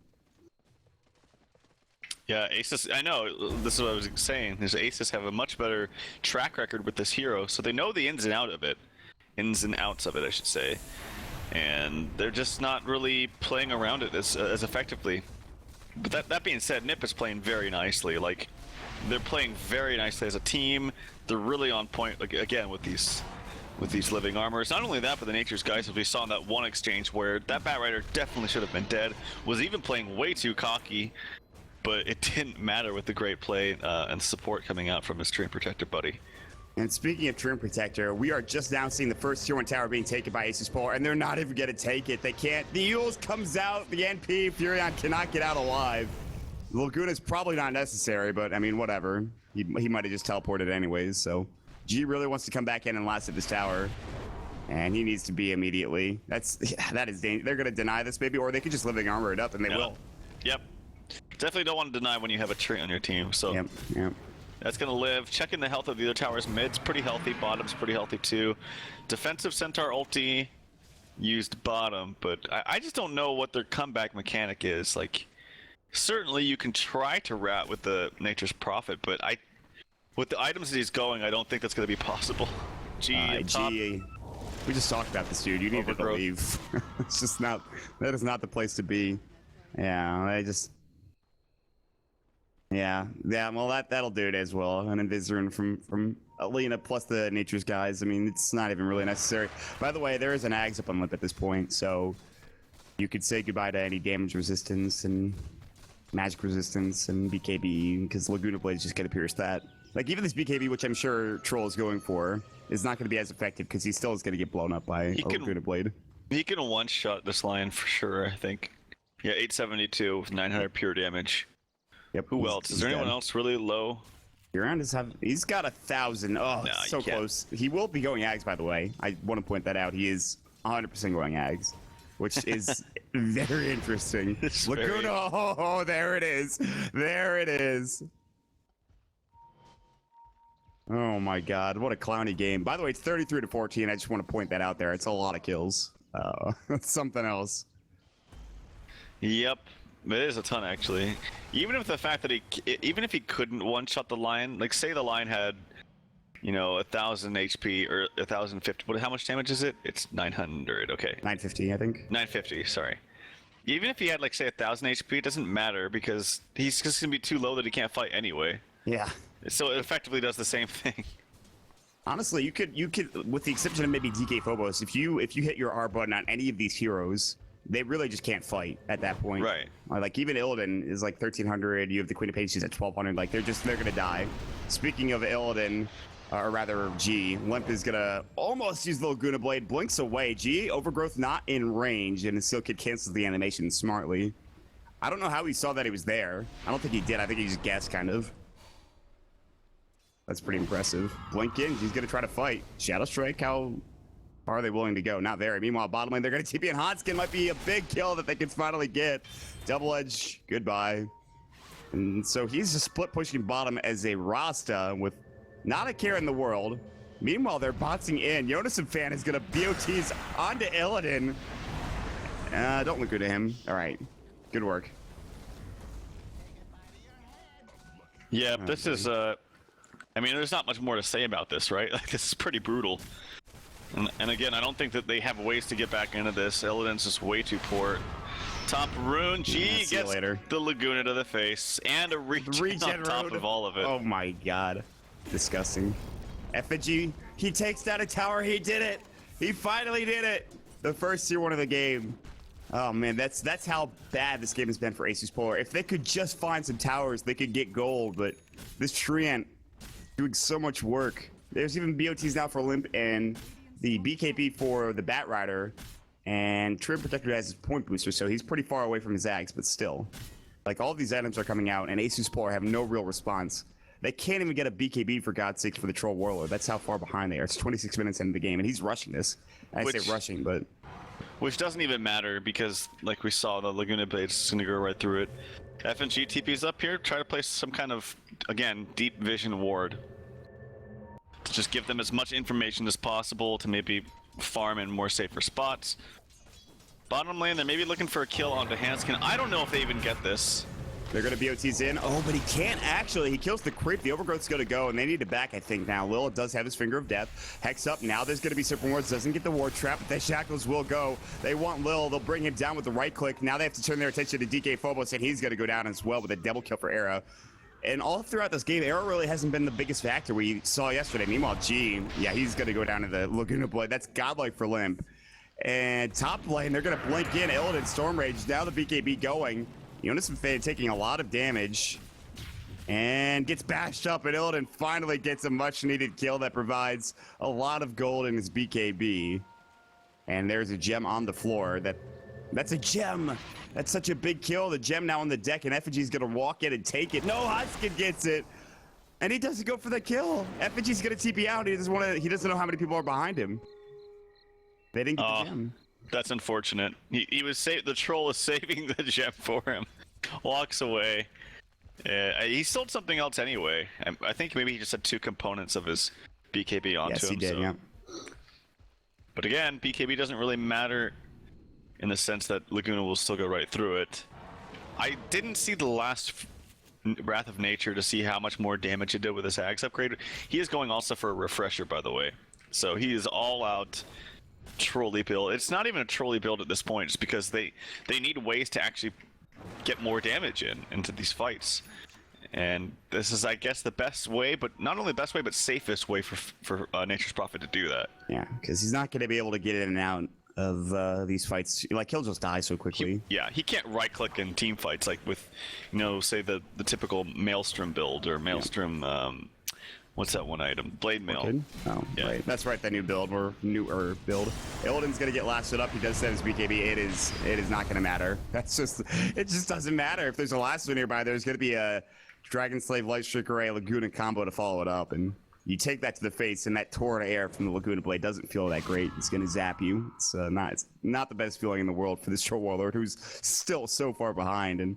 Yeah, ASUS, I know, this is what I was saying, is ASUS have a much better track record with this hero, so they know the ins and outs of it, I should say. And they're just not really playing around it as effectively. But that being said, NiP is playing very nicely. Like, they're playing very nicely as a team. They're really on point, like, again, with these living armors. Not only that, but the Nature's guys, as we saw in that one exchange where that Bat Rider definitely should have been dead, was even playing way too cocky, but it didn't matter with the great play and support coming out from his Treant Protector buddy. And speaking of Treant Protector, we are just now seeing the first tier 1 tower being taken by ASUS Polar, and they're not even gonna take it. They can't. The Eul's comes out, the NP, Furion cannot get out alive. Laguna's probably not necessary, but I mean, whatever. He might have just teleported anyways, so. G really wants to come back in and last at this tower. And he needs to be immediately. That is dangerous. They're gonna deny this maybe, or they could just living armor it up, and they will. Yep. Definitely don't want to deny when you have a Treant on your team, so. Yep. That's gonna live. Checking the health of the other towers. Mid's pretty healthy, bottom's pretty healthy too. Defensive Centaur ulti used bottom, but I just don't know what their comeback mechanic is. Like, certainly you can try to rat with the Nature's Prophet, but with the items that he's going, I don't think that's gonna be possible. G. We just talked about this, dude. You need to leave. It's just not. That is not the place to be. Yeah, Yeah. Well, that'll do it as well. An Invisrune from Alina plus the Nature's guys. I mean, it's not even really necessary. By the way, there is an Ags up on Limp at this point, so you could say goodbye to any damage resistance and magic resistance and BKB, because Laguna Blade's just gonna pierce that. Like, even this BKB, which I'm sure Troll is going for, is not gonna be as effective because he still is gonna get blown up by Laguna Blade. He can one-shot this line for sure, I think. Yeah, 872 with 900 pure damage. Yep. Who else? Is there anyone else really low? He's got 1,000. Oh, no, so close. He will be going Ags, by the way. I want to point that out. He is 100% going Ags, which is very interesting. Laguna, oh, there it is. There it is. Oh my God, what a clowny game. By the way, it's 33-14. I just want to point that out there. It's a lot of kills. That's something else. Yep. It is a ton, actually. Even if the fact that even if he couldn't one-shot the line, like say the line had, 1,000 HP or 1,050. How much damage is it? It's 900. Okay. 950, I think. 950. Sorry. Even if he had, like, say 1,000 HP, it doesn't matter because he's just gonna be too low that he can't fight anyway. Yeah. So it effectively does the same thing. Honestly, you could, with the exception of maybe DK Phobos, if you hit your R button on any of these heroes, they really just can't fight at that point. Right. Like, even Illidan is like 1,300. You have the Queen of Pages at 1,200. Like, they're gonna die. Speaking of Illidan, or rather G, Limp is gonna almost use the Laguna Blade. Blinks away. G, Overgrowth not in range, and Seal Kid cancels the animation smartly. I don't know how he saw that he was there. I don't think he did. I think he just guessed, kind of. That's pretty impressive. Blink in. He's gonna try to fight. Shadow Strike. How far are they willing to go? Not very. Meanwhile, bottom lane, they're gonna TP, and Hotskin might be a big kill that they can finally get. Double Edge. Goodbye. And so he's just split pushing bottom as a Rasta with not a care in the world. Meanwhile, they're boxing in. Jonas and Fan is gonna BOTs onto Illidan. Don't look good at him. All right. Good work. Yeah, this is I mean, there's not much more to say about this, right? Like, this is pretty brutal. And again, I don't think that they have ways to get back into this. Illidan's just way too poor. Top rune. G see you gets later. the Laguna to the face and a regen on top road. of all of it. Oh my god. Disgusting. FNG, he takes down a tower. He did it. He finally did it. The first tier 1 of the game. Oh man, that's how bad this game has been for ASUS Polar. If they could just find some towers, they could get gold, but this Treant doing so much work. There's even BOTs now for Limp and the BKB for the Bat Rider, and Treant Protector has his point booster, so he's pretty far away from his Axe, but still. Like, all these items are coming out, and ASUS Polar have no real response. They can't even get a BKB, for God's sake, for the Troll Warlord. That's how far behind they are. It's 26 minutes into the game, and he's rushing this. I say rushing, but... Which doesn't even matter, because, like we saw, the Laguna Blade's going to go right through it. FNG TP's up here, try to place some kind of, again, deep vision ward. To just give them as much information as possible to maybe farm in more safer spots. Bottom lane, they're maybe looking for a kill onto Hanskin. I don't know if they even get this. They're going to BOTs in. Oh, but he can't actually. He kills the creep. The Overgrowth's going to go, and they need to back, I think, now. Lil does have his Finger of Death. Hex up. Now there's going to be Super Wards. Doesn't get the Ward Trap, but the Shackles will go. They want Lil. They'll bring him down with the right click. Now they have to turn their attention to DK Phobos, and he's going to go down as well with a double kill for Era. And all throughout this game, Era really hasn't been the biggest factor we saw yesterday. Meanwhile, G, yeah, he's going to go down to the Laguna Blade. That's godlike for Limp. And top lane, they're going to blink in. Illidan, Storm Rage. Now the BKB going. Jonas and Fade taking a lot of damage and gets bashed up, and Illidan finally gets a much-needed kill that provides a lot of gold in his BKB. And there's a gem on the floor. That's a gem. That's such a big kill. The gem now on the deck, and FNG's gonna walk in and take it. No, Huskin gets it, and he doesn't go for the kill. FNG's gonna TP out. He doesn't know how many people are behind him. They didn't get the gem. That's unfortunate. He was the troll is saving the gem for him. Walks away. He sold something else anyway. I think maybe he just had 2 components of his BKB onto him. Yes, he did, yeah. But again, BKB doesn't really matter in the sense that Laguna will still go right through it. I didn't see the last Wrath of Nature to see how much more damage it did with his Axe upgrade. He is going also for a refresher, by the way. So he is all out trolley build. It's not even a trolley build at this point, just because they need ways to actually get more damage into these fights. And this is, I guess, the best way, but not only the best way, but safest way for Nature's Prophet to do that. Yeah, because he's not going to be able to get in and out of these fights. Like, he'll just die so quickly. He can't right-click in team fights, like with, say the typical Maelstrom build, or Maelstrom, what's that one item? Blade Mail. Oh, yeah. Right. That's right, that new build, or newer build. Illidan's gonna get lasted up. He does set his BKB. It is not gonna matter. It just doesn't matter. If there's a last one nearby, there's gonna be a Dragon Slave, Lightstreak Array, Laguna combo to follow it up, and you take that to the face, and that torrent of air from the Laguna Blade doesn't feel that great. It's gonna zap you. It's not the best feeling in the world for this Troll Warlord, who's still so far behind. And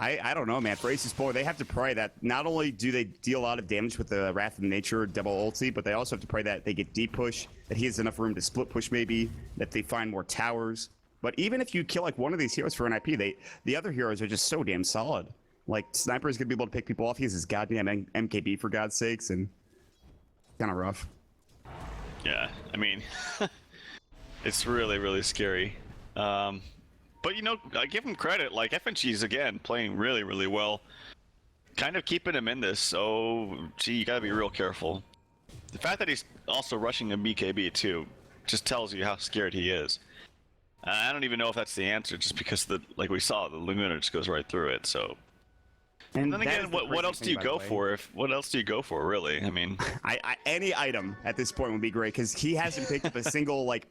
I don't know, man. For ASUS Polar, they have to pray that not only do they deal a lot of damage with the Wrath of Nature double ulti, but they also have to pray that they get deep push, that he has enough room to split push maybe, that they find more towers. But even if you kill like one of these heroes for NiP, the other heroes are just so damn solid. Like, Sniper is going to be able to pick people off. He has his goddamn MKB, for God's sakes, and kind of rough. Yeah, I mean, it's really, really scary. But, I give him credit. Like, FNG's, again, playing really, really well. Kind of keeping him in this, so, gee, you gotta be real careful. The fact that he's also rushing a BKB, too, just tells you how scared he is. I don't even know if that's the answer, just because, like we saw, the Laguna just goes right through it, so... And then again, what else do you go for? What else do you go for, really? I mean... any item at this point would be great, because he hasn't picked up a single, like...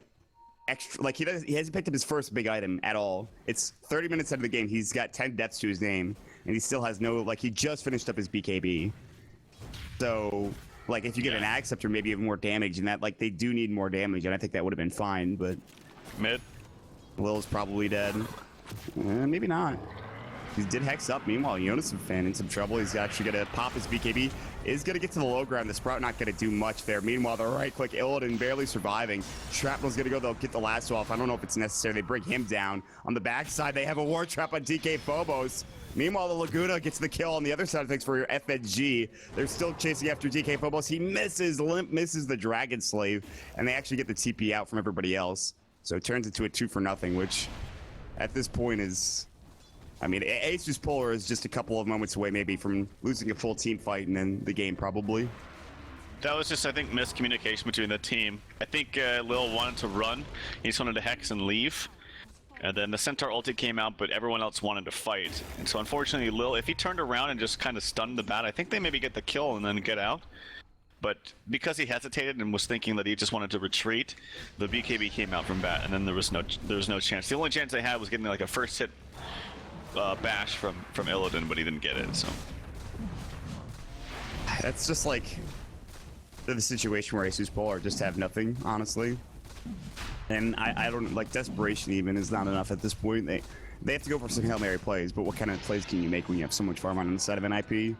extra, like he hasn't picked up his first big item at all. It's 30 minutes into the game. He's got 10 deaths to his name, and he still has no, like, he just finished up his BKB. So, like, if you get an Acceptor, maybe even more damage, and that, like, they do need more damage, and I think that would have been fine, but... Mid? Lil's probably dead. Maybe not. He did hex up. Meanwhile, Jonas fan in some trouble. He's actually going to pop his BKB. Is going to get to the low ground. The Sprout not going to do much there. Meanwhile, the right click, Illidan barely surviving. Shrapnel's going to go. They'll get the last off. I don't know if it's necessary. They bring him down. On the backside, they have a War Trap on DK Phobos. Meanwhile, the Laguna gets the kill on the other side of things for your FNG. They're still chasing after DK Phobos. He misses. Limp misses the Dragon Slave. And they actually get the TP out from everybody else. So it turns into a 2-for-0, which... at this point is, I mean, ASUS Polar is just a couple of moments away maybe from losing a full team fight and then the game probably. That was just, I think, miscommunication between the team. I think Lil wanted to run. He just wanted to hex and leave. And then the Centaur ulti came out, but everyone else wanted to fight. And so unfortunately, Lil, if he turned around and just kind of stunned the bat, I think they maybe get the kill and then get out. But because he hesitated and was thinking that he just wanted to retreat, the BKB came out from bat, and then there was no chance. The only chance they had was getting like a first hit bash from Illidan, but he didn't get it. So that's just like the situation where ASUS Polar just have nothing, honestly. And I don't like desperation even is not enough at this point. They have to go for some Hail Mary plays, but what kind of plays can you make when you have so much farm on the side of NiP?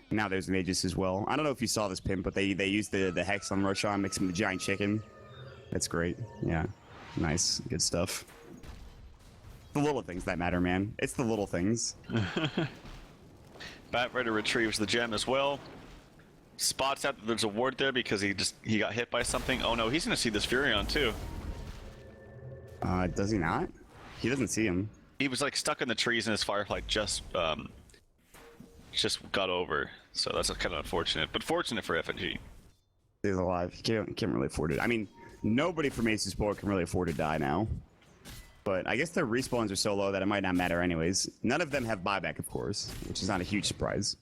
Now there's an Aegis as well. I don't know if you saw this pimp, but they used the Hex on Roshan, mixed with the giant chicken. That's great. Yeah. Nice. Good stuff. The little things that matter, man. It's the little things. Batrider retrieves the gem as well. Spots out that there's a ward there because he got hit by something. Oh no, he's gonna see this Furion too. Does he not? He doesn't see him. He was like stuck in the trees and his Firefly just got over. So that's kind of unfortunate, but fortunate for FNG. He's alive. He can't really afford it. I mean, nobody from ASUS Polar can really afford to die now. But I guess their respawns are so low that it might not matter anyways. None of them have buyback, of course, which is not a huge surprise.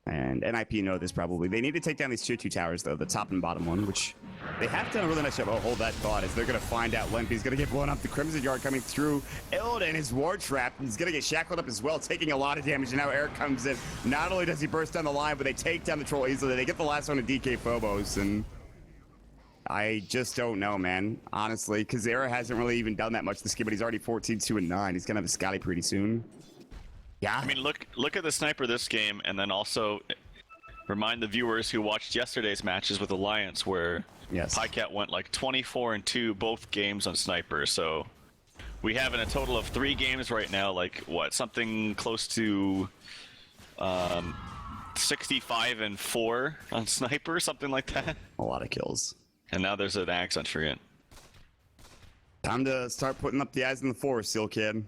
And NiP know this probably. They need to take down these tier 2 towers, though, the top and bottom one, which they have done a really nice job. Oh, hold that thought, as they're going to find out Limpy's going to get blown up. The Crimson Yard coming through. Illidan is ward trapped. He's going to get shackled up as well, taking a lot of damage. And now Eric comes in. Not only does he burst down the line, but they take down the troll easily. They get the last one to DK Phobos, and I just don't know, man. Honestly, because Era hasn't really even done that much this game, but he's already 14-2-9. He's going to have a Scotty pretty soon. Yeah. I mean, look at the sniper this game, and then also remind the viewers who watched yesterday's matches with Alliance, where Pycat went like 24-2 both games on sniper. So we have in a total of 3 games right now, like what, something close to 65-4 on sniper, something like that. A lot of kills. And now there's an axe on Treant. Time to start putting up the eyes in the forest, Seal Kid.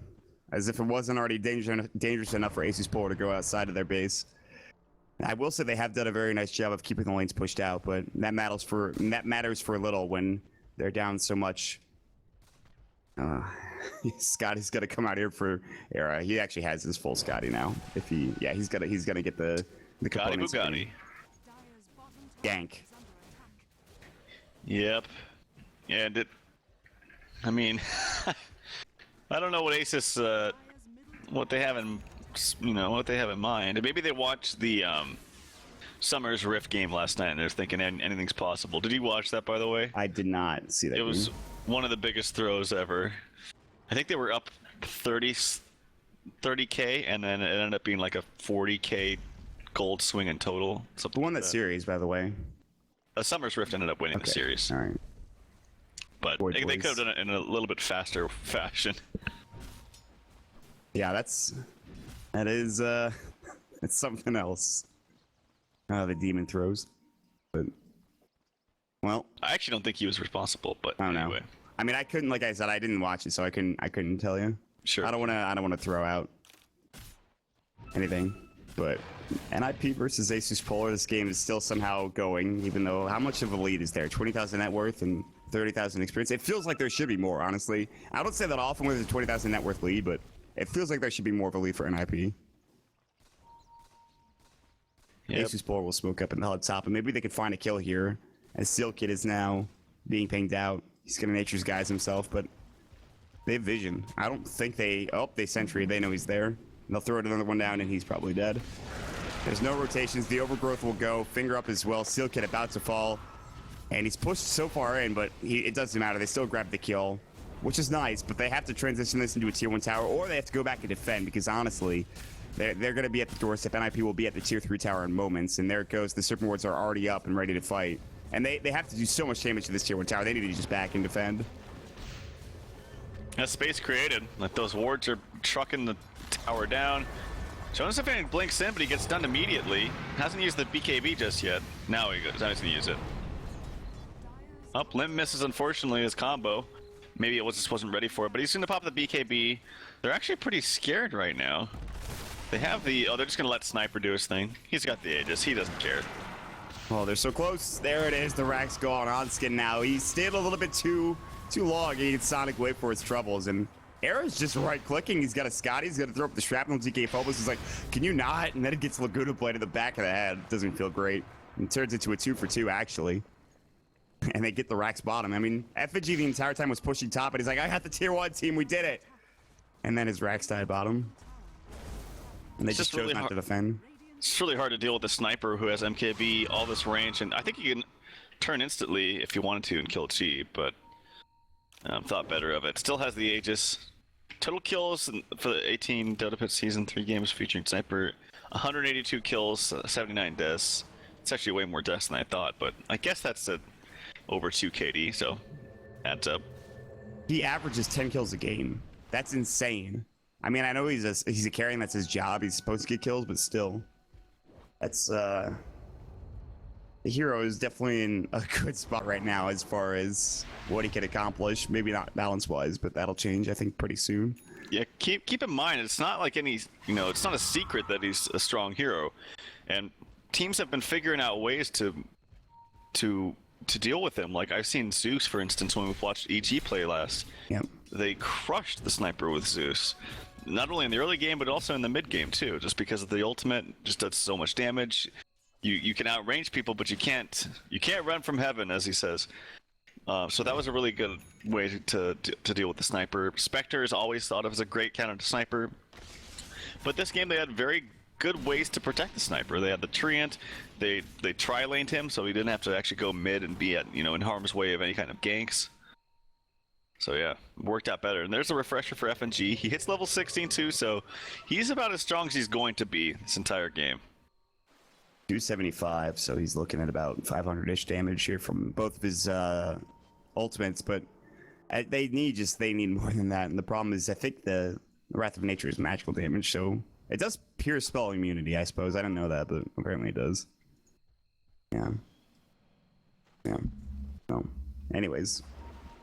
As if it wasn't already dangerous enough for ASUS Polar to go outside of their base. I will say they have done a very nice job of keeping the lanes pushed out, but that matters for a little when they're down so much. Scotty's gonna come out here for Era. He actually has his full Scotty now. If he's gonna get the components. Bugatti. Gank. Yep. And I mean, I don't know what ASUS, what they have in mind. Maybe they watched the Summer's Rift game last night and they're thinking anything's possible. Did you watch that, by the way? I did not see that. It was one of the biggest throws ever. I think they were up 30k, and then it ended up being like a 40k gold swing in total. Who won that series, by the way? Summer's Rift ended up winning the series. All right. But they could have done it in a little bit faster fashion. Yeah, that is it's something else. The demon throws. But well, I actually don't think he was responsible, but I don't anyway. know. I mean, I couldn't, like I said, I didn't watch it, so I couldn't tell you. Sure. I don't want to throw out anything, but NiP versus ASUS Polar, this game is still somehow going, even though how much of a lead is there? 20,000 net worth and 30,000 experience. It feels like there should be more, honestly. I don't say that often with a 20,000 net worth lead, but it feels like there should be more of a lead for NiP. Yep. ASUS Polar will smoke up in the top, and maybe they could find a kill here, as Seal Kid is now being pinged out. He's gonna Nature's Guise himself, but they have vision. I don't think they sentry. They know he's there. And they'll throw another one down, and he's probably dead. There's no rotations. The overgrowth will go. Finger up as well. Seal Kid about to fall. And he's pushed so far in, but it doesn't matter. They still grab the kill, which is nice, but they have to transition this into a tier 1 tower, or they have to go back and defend, because honestly, they're going to be at the doorstep. NiP will be at the tier 3 tower in moments, and there it goes. The Serpent Wards are already up and ready to fight. And they have to do so much damage to this tier 1 tower. They need to just back and defend. That space created. Like those wards are trucking the tower down. Jonas Fan blinks in, but he gets stunned immediately. Hasn't used the BKB just yet. Now he goes. Now he's gonna use it. Limp misses, unfortunately, his combo. Maybe it just wasn't ready for it, but he's gonna pop the BKB. They're actually pretty scared right now. They have the... Oh, they're just going to let Sniper do his thing. He's got the Aegis. He doesn't care. Oh, they're so close. There it is. The rack's gone on Skin now. He stayed a little bit too long. He needs Sonic Wave for his troubles. And Era's just right-clicking. He's got a Scotty. He's going to throw up the shrapnel. DK Phobos is like, can you not? And then it gets Laguna Blade in the back of the head. Doesn't feel great. And turns into a 2-for-2, actually. And they get the rack's bottom. I mean, FNG the entire time was pushing top, and he's like, I got the tier 1 team. We did it. And then his racks died bottom. And they just chose really not to defend. It's really hard to deal with the Sniper who has MKB, all this range, and I think you can turn instantly if you wanted to and kill Chi, but thought better of it. Still has the Aegis. Total kills for the 18 Dota Pit Season 3 games featuring Sniper, 182 kills, 79 deaths. It's actually way more deaths than I thought, but I guess that's over 2 KD, so adds up. He averages 10 kills a game. That's insane. I mean, I know he's a carry and that's his job. He's supposed to get kills, but still. That's, the hero is definitely in a good spot right now as far as what he can accomplish. Maybe not balance-wise, but that'll change, I think, pretty soon. Yeah, keep in mind, it's not like any, it's not a secret that he's a strong hero. And teams have been figuring out ways to deal with him. Like, I've seen Zeus, for instance, when we've watched EG play last. Yep. They crushed the Sniper with Zeus. Not only in the early game, but also in the mid game too, just because of the ultimate just does so much damage. You can outrange people, but you can't run from heaven, as he says. So that was a really good way to deal with the Sniper. Spectre is always thought of as a great counter to Sniper, but this game they had very good ways to protect the Sniper. They had the Treant, they tri-laned him, so he didn't have to actually go mid and be at in harm's way of any kind of ganks. So yeah, worked out better. And there's a refresher for FNG. He hits level 16 too, so he's about as strong as he's going to be this entire game. 275, so he's looking at about 500-ish damage here from both of his ultimates, but they need more than that. And the problem is, I think the Wrath of Nature is magical damage, so it does pierce spell immunity, I suppose. I didn't know that, but apparently it does. Yeah. So, anyways,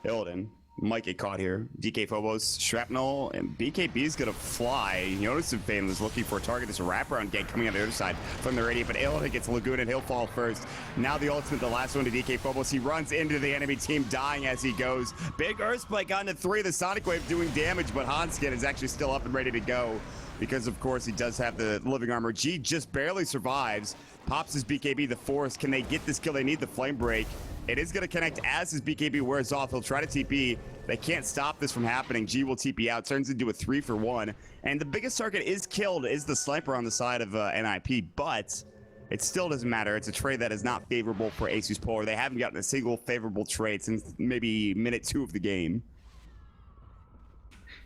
Illidan might get caught here. DK Phobos, Shrapnel, and BKB is gonna fly. You notice if Bane was looking for a target. There's a wraparound gank coming on the other side from the radiant, but Illidan gets Laguna and he'll fall first. Now the ultimate, the last one to DK Phobos. He runs into the enemy team, dying as he goes. Big Earthspike got into 3. The Sonic Wave doing damage, but Hanskin is actually still up and ready to go, because of course he does have the living armor. G just barely survives. Pops his BKB, the Force. Can they get this kill? They need the Flame Break. It is going to connect as his BKB wears off. He'll try to TP. They can't stop this from happening. G will TP out. Turns into a 3-for-1. And the biggest target is killed is the Sniper on the side of NiP. But it still doesn't matter. It's a trade that is not favorable for ASUS Polar. They haven't gotten a single favorable trade since maybe minute 2 of the game.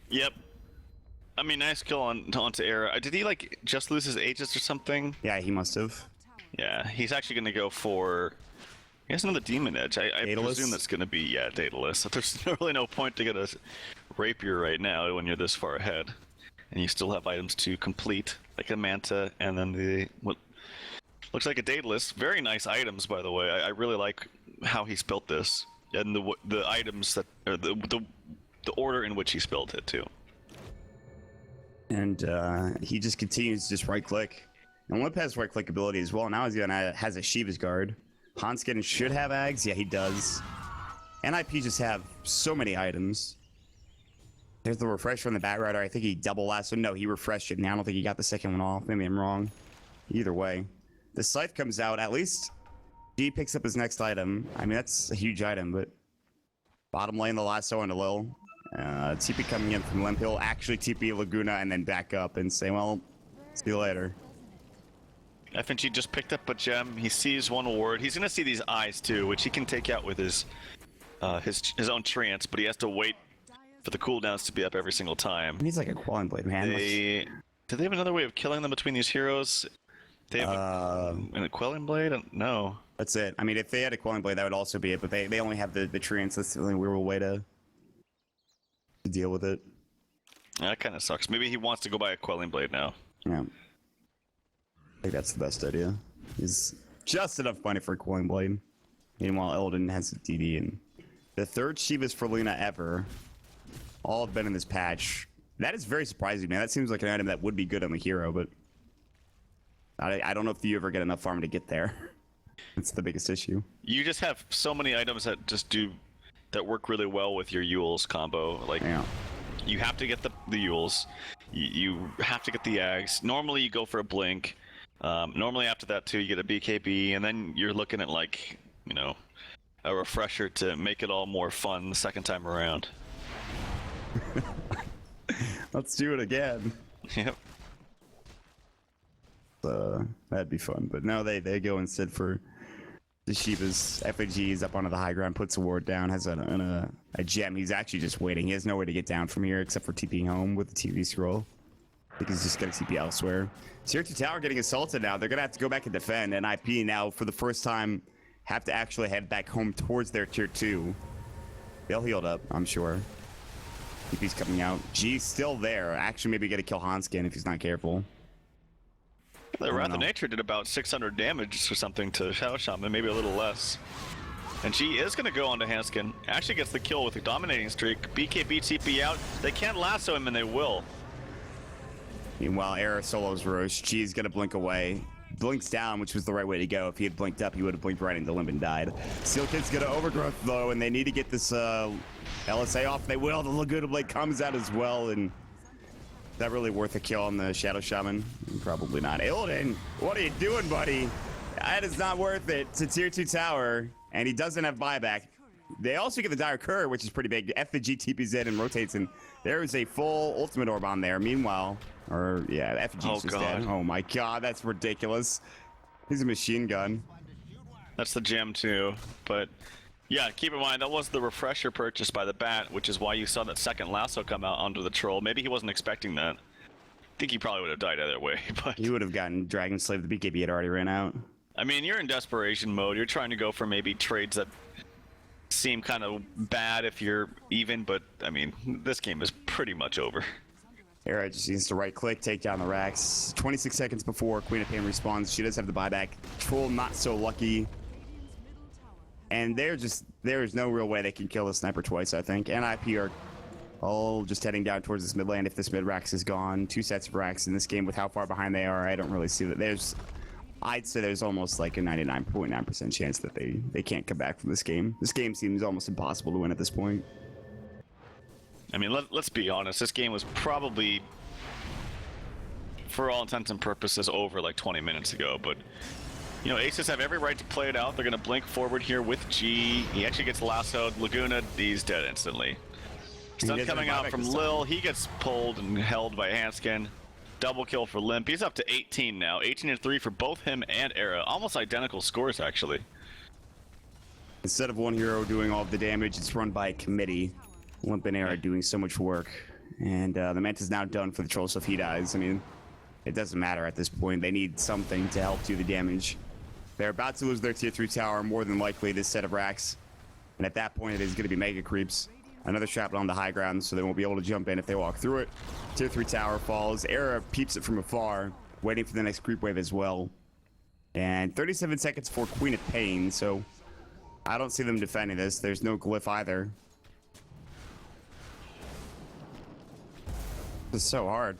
Yep. I mean, nice kill onto Era. Did he just lose his Aegis or something? Yeah, he must have. Yeah, he's actually going to go for... He has another Demon Edge. I presume that's going to be, Daedalus. There's really no point to get a Rapier right now when you're this far ahead. And you still have items to complete, like a Manta, and then what looks like a Daedalus. Very nice items, by the way. I really like how he's built this. And the items that... Or the order in which he's built it, too. And he just continues to just right-click. And Limp has right-click ability as well. Now has a Shiva's Guard. Hanskin should have Ags. Yeah, he does. NiP just have so many items. There's the refresh from the Batrider. I think he double lasted. No, he refreshed it. And I don't think he got the second one off. Maybe I'm wrong. Either way. The Scythe comes out. At least G picks up his next item. I mean, that's a huge item, but... Bottom lane, the lasso into Lil. TP coming in from Limp. He'll actually TP Laguna and then back up and say, well, see you later. FNG just picked up a gem. He sees one ward. He's gonna see these eyes too, which he can take out with his own trance, but he has to wait for the cooldowns to be up every single time. He's like a Quelling Blade, man. Do they have another way of killing them between these heroes? They have a Quelling Blade? No. That's it. I mean, if they had a Quelling Blade, that would also be it, but they only have the trance. That's the only real way to deal with it. That kind of sucks. Maybe he wants to go buy a Quelling Blade now. Yeah. I think that's the best idea. He's just enough money for a Quelling Blade. Meanwhile, Illidan has a DD, and the 3rd Shiva's for Lina ever. All have been in this patch. That is very surprising, man. That seems like an item that would be good on the hero, but I don't know if you ever get enough farm to get there. That's the biggest issue. You just have so many items that work really well with your Yules combo. Like, Yeah. you have to get the Yules. You have to get the Ags. Normally, you go for a Blink. Normally, after that, too, you get a BKB, and then you're looking at, like, you know, a refresher to make it all more fun the second time around. Let's do it again. Yep. That'd be fun. But no, they go instead for the Shiva's. FAG is up onto the high ground, puts a ward down, has a gem. He's actually just waiting. He has nowhere to get down from here except for TPing home with the TV scroll. I think he's just going to TP elsewhere. Tier 2 tower getting assaulted now. They're going to have to go back and defend. And NiP now, for the first time, have to actually head back home towards their tier 2. They'll heal up, I'm sure. TP's coming out. G's still there. Actually, maybe get a kill Hanskin if he's not careful. The Wrath of Nature did about 600 damage or something to Shadow Shaman, maybe a little less. And G is going to go onto Hanskin. Actually gets the kill with a dominating streak. BKB TP out. They can't lasso him, and they will. Meanwhile, Era solos Roche. G is going to blink away. Blinks down, which was the right way to go. If he had blinked up, he would have blinked right into Limb and died. Steel Kid's going to overgrowth, though, and they need to get this LSA off. They will. The Laguna Blade comes out as well, and is that really worth a kill on the Shadow Shaman? Probably not. Illidan, what are you doing, buddy? That is not worth it. It's a tier 2 tower, and he doesn't have buyback. They also get the Dire Courier, which is pretty big. FG TP's in and rotates, and there is a full ultimate orb on there. Meanwhile, FG's just dead. Oh my god, that's ridiculous. He's a machine gun. That's the gem too, but yeah, keep in mind that was the refresher purchased by the Bat, which is why you saw that second lasso come out onto the troll. Maybe he wasn't expecting that. I think he probably would have died either way, but He would have gotten Dragon Slave. The BKB had already ran out. I mean, you're in desperation mode. You're trying to go for maybe trades that seem kind of bad if you're even, but I mean, this game is pretty much over. Era just needs to right click, take down the racks. 26 seconds before Queen of Pain respawns. She does have the buyback. Troll not so lucky. And there's no real way they can kill the sniper twice, I think. And NiP are all just heading down towards this mid lane if this mid racks is gone. 2 sets of racks in this game with how far behind they are. I don't really see that. I'd say there's almost like a 99.9% chance that they can't come back from this game. This game seems almost impossible to win at this point. I mean, let's be honest. This game was probably, for all intents and purposes, over like 20 minutes ago. But, you know, ASUS have every right to play it out. They're going to blink forward here with G. He actually gets lassoed. Laguna, he's dead instantly. Stun coming out from Lil. He gets pulled and held by Hanskin. Double kill for Limp. He's up to 18 now. 18 and 3 for both him and Era. Almost identical scores, actually. Instead of one hero doing all of the damage, it's run by a committee. Limp and Era doing so much work. And the Manta's now done for the troll, so if he dies, I mean, it doesn't matter at this point. They need something to help do the damage. They're about to lose their tier 3 tower, more than likely this set of racks. And at that point, it is going to be mega creeps. Another shrapnel on the high ground, so they won't be able to jump in if they walk through it. Tier 3 tower falls. Era peeps it from afar, waiting for the next creep wave as well. And 37 seconds for Queen of Pain, so I don't see them defending this. There's no glyph either. This is so hard.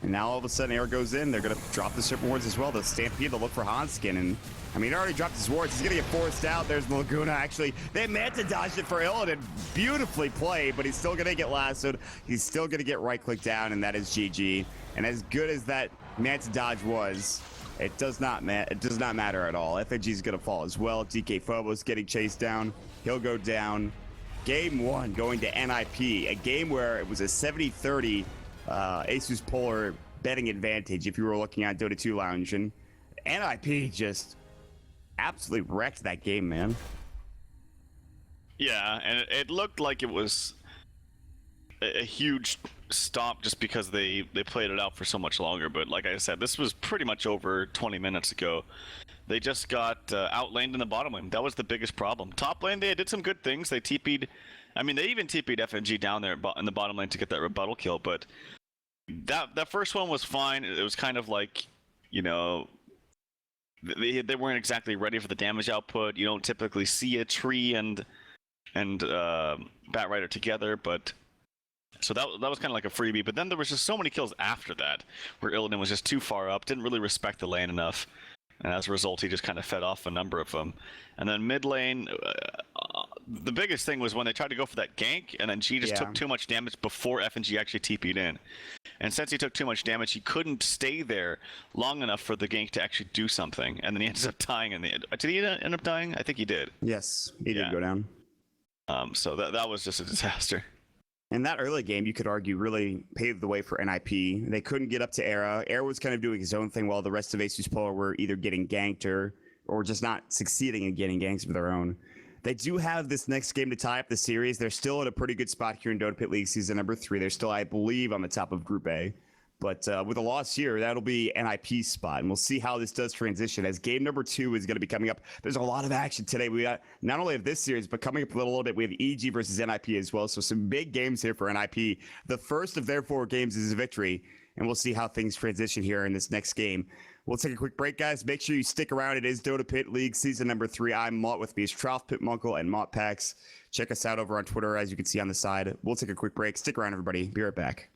And now all of a sudden Era goes in. They're going to drop the Serpent Wards as well. They'll Stampede. They'll look for Hanskin. And I mean, he already dropped his wards. He's going to get forced out. There's the Laguna, actually. They meant to dodge it for Illidan. Beautifully played, but he's still going to get lassoed. He's still going to get right-clicked down, and that is GG. And as good as that Manta dodge was, it does not matter at all. FAG is going to fall as well. DK Phobos getting chased down. He'll go down. Game 1 going to NiP. A game where it was a 70-30 ASUS Polar betting advantage if you were looking at Dota 2 Lounge. And NiP just absolutely wrecked that game, man. Yeah, and it looked like it was a huge stop just because they played it out for so much longer. But like I said, this was pretty much over 20 minutes ago. They just got outlaned in the bottom lane. That was the biggest problem. Top lane, they did some good things. They TP'd, I mean, they even TP'd FNG down there in the bottom lane to get that rebuttal kill. But that first one was fine. It was kind of like, you know, they weren't exactly ready for the damage output. You don't typically see a tree and Bat Rider together, but So that was kind of like a freebie, but then there was just so many kills after that where Illidan was just too far up, didn't really respect the lane enough, and as a result, he just kind of fed off a number of them. And then mid lane, the biggest thing was when they tried to go for that gank, and then G just took too much damage before FNG actually TP'd in. And since he took too much damage, he couldn't stay there long enough for the gank to actually do something, and then he ended up dying in the end. Did he end up dying? I think he did. Yes, he did go down. So that was just a disaster. And that early game, you could argue, really paved the way for NiP. They couldn't get up to Era. Era was kind of doing his own thing while the rest of ASUS Polar were either getting ganked or just not succeeding in getting ganks of their own. They do have this next game to tie up the series. They're still at a pretty good spot here in Dota Pit League season number 3. They're still, I believe, on the top of Group A. But with a loss here, that'll be NiP's spot. And we'll see how this does transition as game number 2 is going to be coming up. There's a lot of action today. We got not only of this series, but coming up a little bit, we have EG versus NiP as well. So some big games here for NiP. The first of their 4 games is a victory. And we'll see how things transition here in this next game. We'll take a quick break, guys. Make sure you stick around. It is Dota Pit League season number 3. I'm Mott, with me is Trough, Pitmunkle, and Mott Pax. Check us out over on Twitter, as you can see on the side. We'll take a quick break. Stick around, everybody. Be right back.